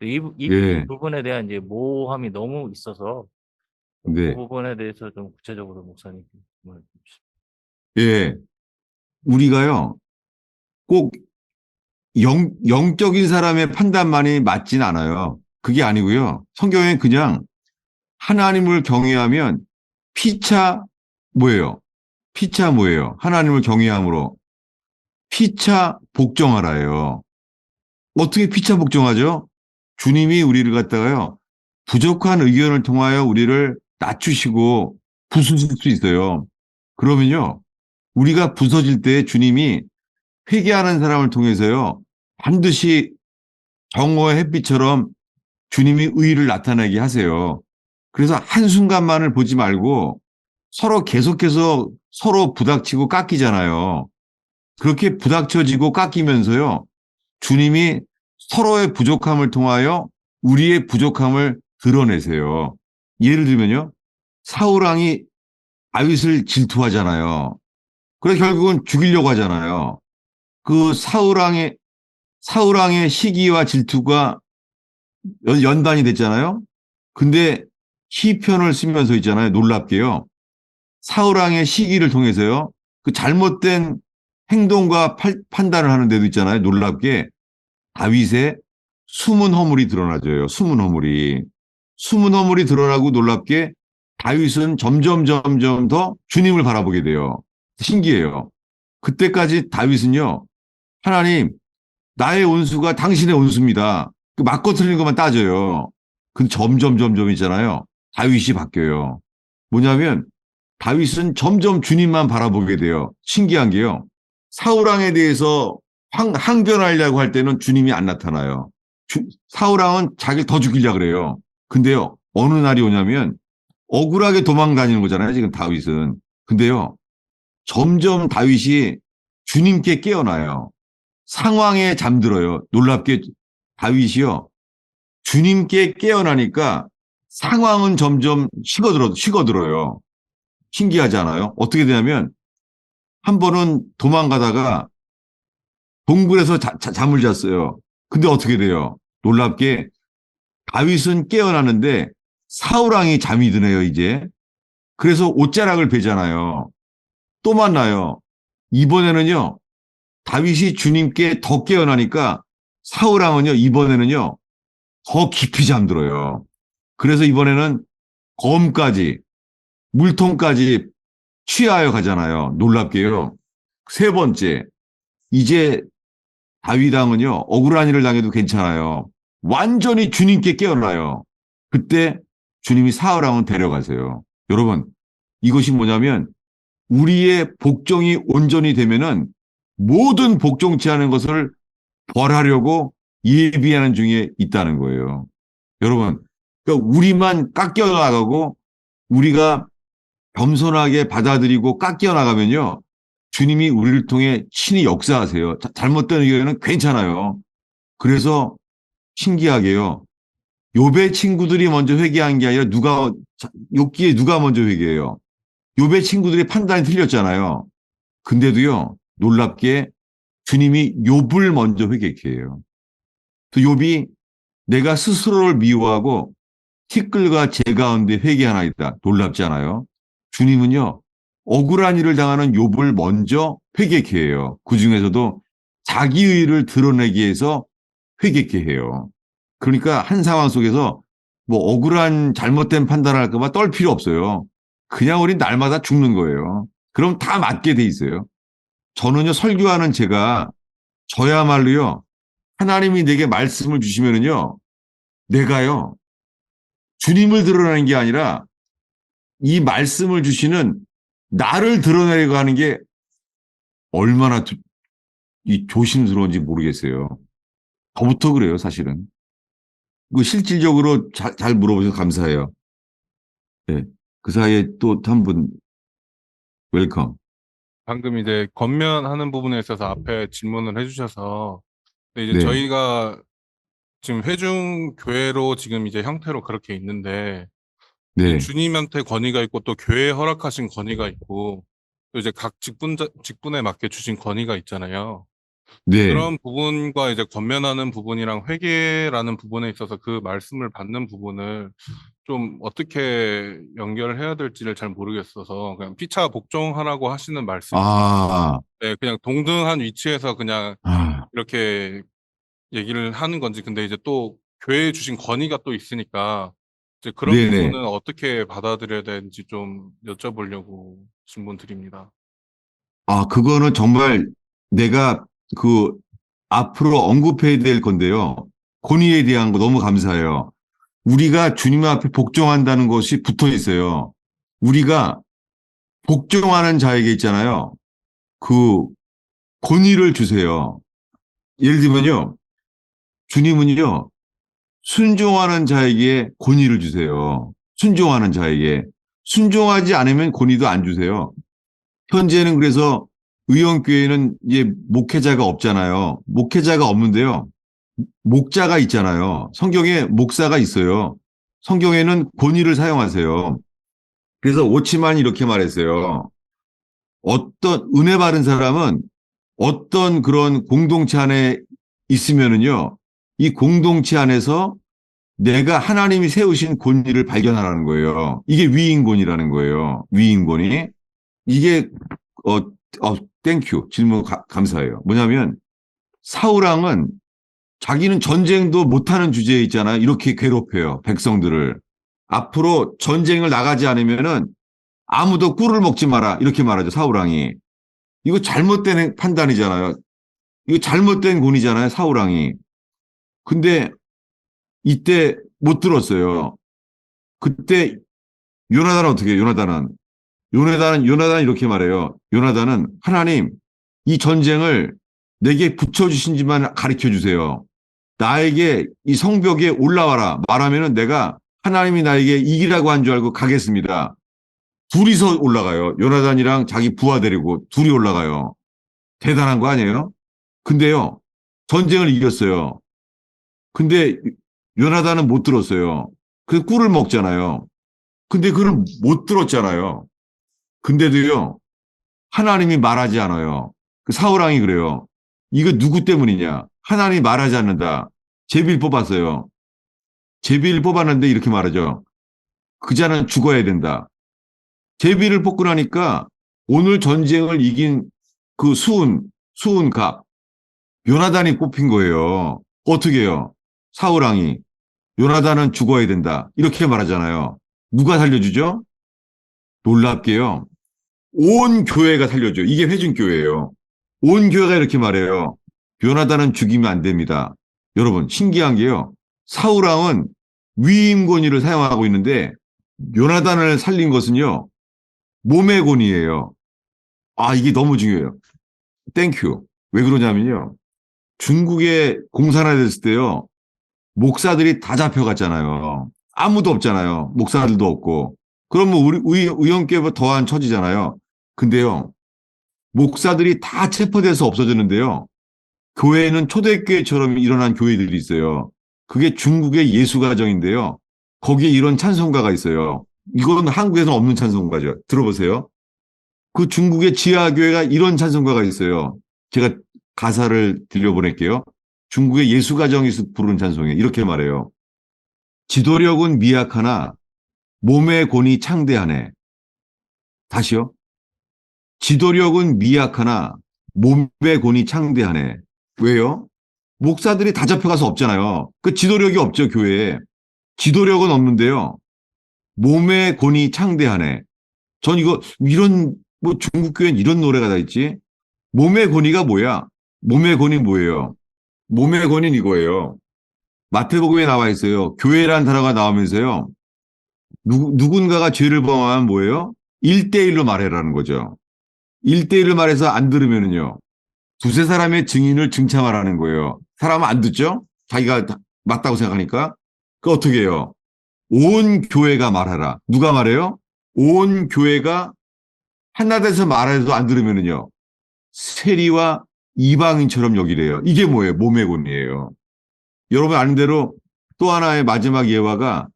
이 예, 부분에 대한 이제 모호함이 너무 있어서 그 네, 부분에 대해서 좀 구체적으로 목사님 말씀해 주십시오. 예. 우리가요, 꼭 영적인 사람의 판단만이 맞진 않아요. 그게 아니고요. 성경에 그냥 하나님을 경외하면 피차 뭐예요? 피차 뭐예요? 하나님을 경외함으로 피차 복종하라예요. 어떻게 피차 복종하죠? 주님이 우리를 갖다가요, 부족한 의견을 통하여 우리를 낮추시고 부수실 수 있어요. 그러면요, 우리가 부서질 때 주님이 회개하는 사람을 통해서요, 반드시 정오의 햇빛처럼 주님이 의의를 나타내게 하세요. 그래서 한순간만을 보지 말고 서로 계속해서 서로 부닥치고 깎이잖아요. 그렇게 부닥쳐지고 깎이면서요, 주님이 서로의 부족함을 통하여 우리의 부족함을 드러내세요. 예를 들면요, 사울왕이 다윗을 질투하잖아요. 그래서 결국은 죽이려고 하잖아요. 그 사울왕의 시기와 질투가 연단이 됐잖아요. 근데 시편을 쓰면서 있잖아요. 놀랍게요. 사울왕의 시기를 통해서요. 그 잘못된 행동과 판단을 하는 데도 있잖아요. 놀랍게 다윗의 숨은 허물이 드러나져요. 숨은 허물이. 숨은 허물이 드러나고 놀랍게 다윗은 점점 더 주님을 바라보게 돼요. 신기해요. 그때까지 다윗은요. 하나님, 나의 온수가 당신의 온수입니다. 그 맞고 틀린 것만 따져요. 근데 점점 있잖아요. 다윗이 바뀌어요. 뭐냐면 다윗은 점점 주님만 바라보게 돼요. 신기한 게요. 사울왕에 대해서 항변하려고 할 때는 주님이 안 나타나요. 사울왕은 자기를 더 죽이려고 그래요. 근데요, 어느 날이 오냐면 억울하게 도망 다니는 거잖아요. 지금 다윗은. 근데요, 점점 다윗이 주님께 깨어나요. 상황에 잠들어요. 놀랍게 다윗이요. 주님께 깨어나니까 상황은 점점 식어들어요. 신기하지 않아요? 어떻게 되냐면 한 번은 도망가다가 동굴에서 잠을 잤어요. 근데 어떻게 돼요? 놀랍게 다윗은 깨어나는데 사울왕이 잠이 드네요, 이제. 그래서 옷자락을 베잖아요. 또 만나요. 이번에는요, 다윗이 주님께 더 깨어나니까 사울왕은요, 이번에는요, 더 깊이 잠들어요. 그래서 이번에는 검까지, 물통까지 취하여 가잖아요. 놀랍게요. 세 번째, 이제 다윗왕은요, 억울한 일을 당해도 괜찮아요. 완전히 주님께 깨어나요. 그때 주님이 사울왕을 데려가세요. 여러분, 이것이 뭐냐면 우리의 복종이 온전히 되면은 모든 복종치 않은 것을 벌하려고 예비하는 중에 있다는 거예요. 여러분, 그러니까 우리만 깎여 나가고 우리가 겸손하게 받아들이고 깎여 나가면요, 주님이 우리를 통해 친히 역사하세요. 잘못된 의견은 괜찮아요. 그래서 신기하게요. 욥의 친구들이 먼저 회개한 게 아니라 욥기에 누가 먼저 회개해요? 욥의 친구들의 판단이 틀렸잖아요. 근데도요, 놀랍게 주님이 욥을 먼저 회개케 해요. 또 욥이 내가 스스로를 미워하고 티끌과 재 가운데 회개하나이다. 놀랍지 않아요? 주님은요, 억울한 일을 당하는 욥을 먼저 회개케 해요. 그 중에서도 자기 의를 드러내기 위해서 회개케 해요. 그러니까 한 상황 속에서 뭐 억울한 잘못된 판단을 할까 봐 떨 필요 없어요. 그냥 우린 날마다 죽는 거예요. 그럼 다 맞게 돼 있어요. 저는요, 설교하는 제가 저야말로요, 하나님이 내게 말씀을 주시면은요, 내가요, 주님을 드러내는 게 아니라 이 말씀을 주시는 나를 드러내려고 하는 게 얼마나 이 조심스러운지 모르겠어요. 저부터 그래요, 사실은. 그 실질적으로 잘 물어보셔서 감사해요. 네. 그 사이에 또 한 분, 웰컴. 방금 이제 권면하는 부분에 있어서 앞에 질문을 해주셔서 근데 이제 네. 저희가 지금 회중 교회로 지금 이제 형태로 그렇게 있는데 이제 네. 주님한테 권위가 있고 또 교회에 허락하신 권위가 있고 또 이제 각 직분에 맞게 주신 권위가 있잖아요. 네. 그런 부분과 이제 권면하는 부분이랑 회개라는 부분에 있어서 그 말씀을 받는 부분을 좀 어떻게 연결해야 될지를 잘 모르겠어서 그냥 피차 복종하라고 하시는 말씀이 아, 네, 그냥 동등한 위치에서 그냥 아, 이렇게 얘기를 하는 건지 근데 이제 또 교회에 주신 권위가 또 있으니까 이제 그런 네네. 부분은 어떻게 받아들여야 되는지 좀 여쭤보려고 질문 드립니다. 아, 그거는 정말 내가 앞으로 언급해야 될 건데요. 권위에 대한 거 너무 감사해요. 우리가 주님 앞에 복종한다는 것이 붙어 있어요. 우리가 복종하는 자에게 있잖아요. 그 권위를 주세요. 예를 들면요. 주님은요. 순종하는 자에게 권위를 주세요. 순종하는 자에게. 순종하지 않으면 권위도 안 주세요. 현재는 그래서 의원교회는 이제 목회자가 없잖아요. 목회자가 없는데요. 목자가 있잖아요. 성경에 목사가 있어요. 성경에는 권위를 사용하세요. 그래서 오치만이 이렇게 말했어요. 어떤 은혜 받은 사람은 어떤 그런 공동체 안에 있으면은요, 이 공동체 안에서 내가 하나님이 세우신 권위를 발견하라는 거예요. 이게 위인권이라는 거예요. 위인권이. 이게, 땡큐. 질문 감사해요. 뭐냐면, 사울왕은 자기는 전쟁도 못하는 주제에 있잖아요. 이렇게 괴롭혀요. 백성들을. 앞으로 전쟁을 나가지 않으면은 아무도 꿀을 먹지 마라. 이렇게 말하죠. 사울왕이. 이거 잘못된 판단이잖아요. 이거 잘못된 권위잖아요. 사울왕이. 근데 이때 못 들었어요. 그때 요나단은 어떻게 해요? 요나단은 이렇게 말해요. 요나단은 하나님 이 전쟁을 내게 붙여주신지만 가르쳐 주세요. 나에게 이 성벽에 올라와라. 말하면은 내가 하나님이 나에게 이기라고 한 줄 알고 가겠습니다. 둘이서 올라가요. 요나단이랑 자기 부하 데리고 둘이 올라가요. 대단한 거 아니에요? 근데요, 전쟁을 이겼어요. 근데 요나단은 못 들었어요. 그 꿀을 먹잖아요. 근데 그걸 못 들었잖아요. 근데도요, 하나님이 말하지 않아요. 그 사울왕이 그래요. 이거 누구 때문이냐? 하나님이 말하지 않는다. 제비를 뽑았어요. 제비를 뽑았는데 이렇게 말하죠. 그 자는 죽어야 된다. 제비를 뽑고 나니까 오늘 전쟁을 이긴 그 수은갑, 요나단이 뽑힌 거예요. 어떻게 해요? 사울왕이. 요나단은 죽어야 된다. 이렇게 말하잖아요. 누가 살려주죠? 놀랍게요. 온 교회가 살려줘. 이게 회중교회예요. 온 교회가 이렇게 말해요. 요나단은 죽이면 안 됩니다. 여러분, 신기한 게요. 사울왕은 위임 권위를 사용하고 있는데 요나단을 살린 것은요. 몸의 권위예요. 아, 이게 너무 중요해요. 땡큐. 왜 그러냐면요. 중국에 공산화 됐을 때요. 목사들이 다 잡혀갔잖아요. 아무도 없잖아요. 목사들도 없고. 그러면 우리 의원께보다 더한 처지잖아요. 근데요. 목사들이 다 체포돼서 없어졌는데요. 교회는 초대교회처럼 일어난 교회들이 있어요. 그게 중국의 예수가정인데요. 거기에 이런 찬송가가 있어요. 이건 한국에서는 없는 찬송가죠. 들어보세요. 그 중국의 지하교회가 이런 찬송가가 있어요. 제가 가사를 들려보낼게요. 중국의 예수가정에서 부르는 찬송에 이렇게 말해요. 지도력은 미약하나 몸의 권위 창대하네. 다시요. 지도력은 미약하나 몸의 권위 창대하네. 왜요? 목사들이 다 잡혀가서 없잖아요. 그 지도력이 없죠, 교회에. 지도력은 없는데요. 몸의 권위 창대하네. 전 이런, 뭐 중국 교회는 이런 노래가 다 있지. 몸의 권위가 뭐야? 몸의 권위 뭐예요? 몸의 권위는 이거예요. 마태복음에 나와 있어요. 교회라는 단어가 나오면서요. 누군가가 죄를 범하면 뭐예요? 1대1로 말해라는 거죠. 1대1로 말해서 안 들으면은요. 두세 사람의 증인을 증참하라는 거예요. 사람은 안 듣죠? 자기가 맞다고 생각하니까. 그 어떻게 해요? 온 교회가 말하라. 누가 말해요? 온 교회가 하나 돼서 말해도 안 들으면은요. 세리와 이방인처럼 여기래요. 이게 뭐예요? 몸의 권위예요. 여러분 아는 대로 또 하나의 마지막 예화가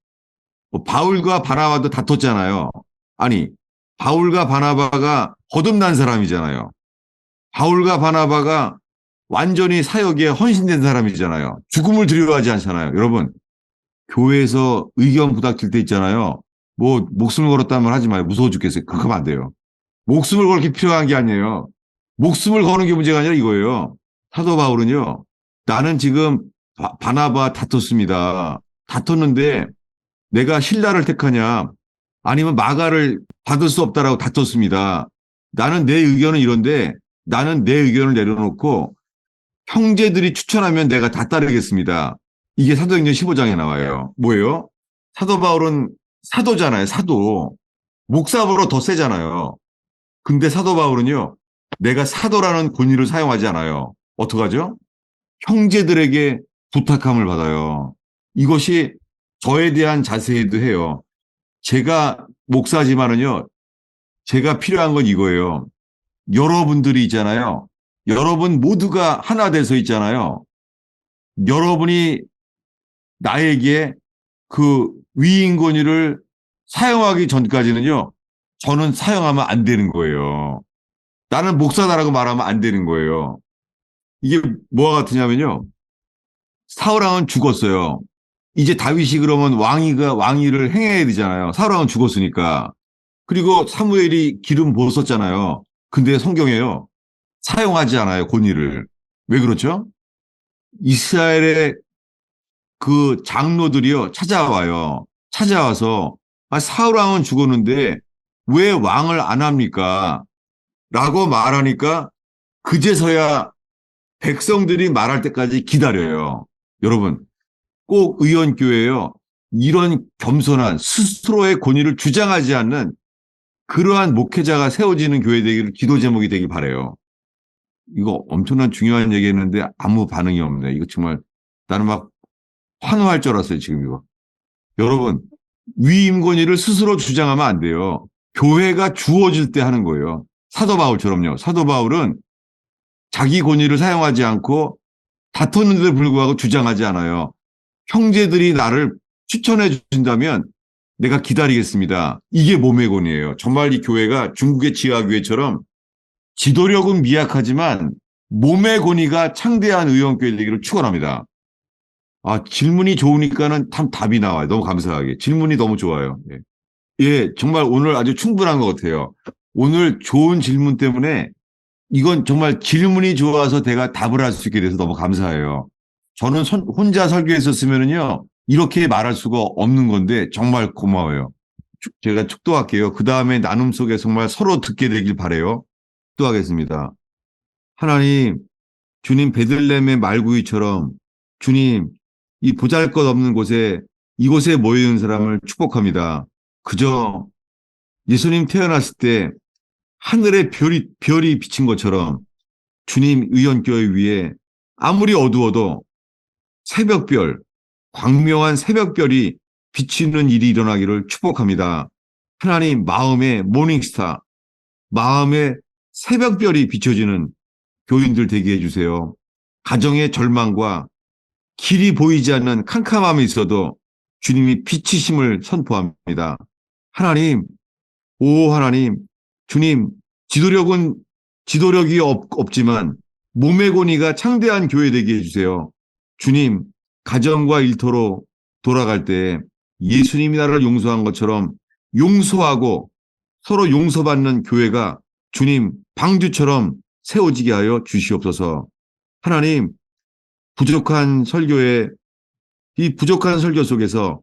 바울과 바나바도 다퉜잖아요. 아니, 바울과 바나바가 거듭난 사람이잖아요. 바울과 바나바가 완전히 사역에 헌신된 사람이잖아요. 죽음을 두려워하지 않잖아요. 여러분, 교회에서 의견 부닥칠 때 있잖아요. 뭐 목숨을 걸었다면 하지 마요. 무서워 죽겠어요. 그거 하면 안 돼요. 목숨을 걸기 필요한 게 아니에요. 목숨을 거는 게 문제가 아니라 이거예요. 사도 바울은요. 나는 지금 바나바 다퉜습니다. 다퉜는데 내가 신라를 택하냐 아니면 마가를 받을 수 없다라고 다퉜습니다. 나는 내 의견은 이런데 나는 내 의견을 내려놓고 형제들이 추천하면 내가 다 따르겠습니다. 이게 사도행전 15장에 나와요. 뭐예요? 사도 바울은 사도잖아요. 사도. 목사보다 더 세잖아요. 근데 사도 바울은요. 내가 사도라는 권위를 사용하지 않아요. 어떡하죠? 형제들에게 부탁함을 받아요. 이것이 저에 대한 자세이기도 해요. 제가 목사지만은요. 제가 필요한 건 이거예요. 여러분들이 있잖아요. 여러분 모두가 하나 돼서 있잖아요. 여러분이 나에게 그 위임 권위를 사용하기 전까지는요. 저는 사용하면 안 되는 거예요. 나는 목사다라고 말하면 안 되는 거예요. 이게 뭐와 같으냐면요. 사울왕은 죽었어요. 이제 다윗이 그러면 왕위를 행해야 되잖아요. 사울왕은 죽었으니까. 그리고 사무엘이 기름 부었었잖아요. 근데 성경에요. 사용하지 않아요. 권위를. 왜 그렇죠? 이스라엘의 그 장로들이요. 찾아와요. 찾아와서 사울왕은 죽었는데 왜 왕을 안 합니까? 라고 말하니까 그제서야 백성들이 말할 때까지 기다려요. 여러분, 꼭 의원교회에요. 이런 겸손한 스스로의 권위를 주장하지 않는 그러한 목회자가 세워지는 교회 되기를 기도 제목이 되길 바라요. 이거 엄청난 중요한 얘기했는데 아무 반응이 없네. 이거 정말 나는 막 환호할 줄 알았어요. 지금 이거. 여러분, 위임 권위를 스스로 주장하면 안 돼요. 교회가 주어질 때 하는 거예요. 사도 바울처럼요. 사도 바울은 자기 권위를 사용하지 않고 다퉜는데도 불구하고 주장하지 않아요. 형제들이 나를 추천해 주신다면 내가 기다리겠습니다. 이게 몸의 권위예요. 정말 이 교회가 중국의 지하교회처럼 지도력은 미약하지만 몸의 권위가 창대한 의원교회 되기를 축원합니다. 질문이 좋으니까는 참 답이 나와요. 너무 감사하게. 질문이 너무 좋아요. 예. 예, 정말 오늘 아주 충분한 것 같아요. 오늘 좋은 질문 때문에 이건 정말 질문이 좋아서 제가 답을 할 수 있게 돼서 너무 감사해요. 저는 혼자 설교했었으면은요, 이렇게 말할 수가 없는 건데 정말 고마워요. 제가 축도할게요. 그 다음에 나눔 속에 정말 서로 듣게 되길 바라요. 축도하겠습니다. 하나님, 주님 베들레헴의 말구이처럼 주님 이 보잘것없는 곳에 이곳에 모여있는 사람을 축복합니다. 그저 예수님 태어났을 때 하늘에 별이 비친 것처럼 주님 의원교회 위에 아무리 어두워도 새벽별, 광명한 새벽별이 비치는 일이 일어나기를 축복합니다. 하나님 마음의 모닝스타, 마음의 새벽별이 비춰지는 교인들 되게 해주세요. 가정의 절망과 길이 보이지 않는 캄캄함이 있어도 주님이 빛이심을 선포합니다. 하나님, 오 하나님, 주님, 지도력이 없지만 몸의 권위가 창대한 교회 되게 해주세요. 주님, 가정과 일터로 돌아갈 때 예수님이 나를 용서한 것처럼 용서하고 서로 용서받는 교회가 주님 방주처럼 세워지게 하여 주시옵소서. 하나님, 이 부족한 설교 속에서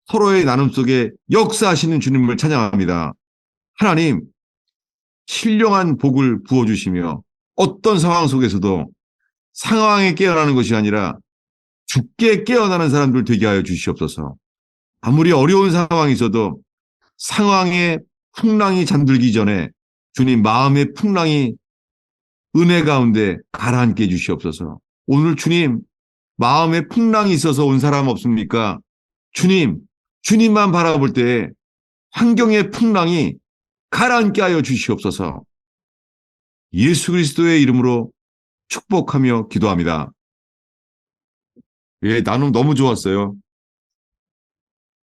서로의 나눔 속에 역사하시는 주님을 찬양합니다. 하나님, 신령한 복을 부어주시며 어떤 상황 속에서도 상황에 깨어나는 것이 아니라 죽게 깨어나는 사람들 되게 하여 주시옵소서. 아무리 어려운 상황이 있어도 상황의 풍랑이 잠들기 전에 주님 마음의 풍랑이 은혜 가운데 가라앉게 해 주시옵소서. 오늘 주님 마음에 풍랑이 있어서 온 사람 없습니까? 주님만 바라볼 때 환경의 풍랑이 가라앉게 하여 주시옵소서. 예수 그리스도의 이름으로 축복하며 기도합니다. 예, 나눔 너무 좋았어요.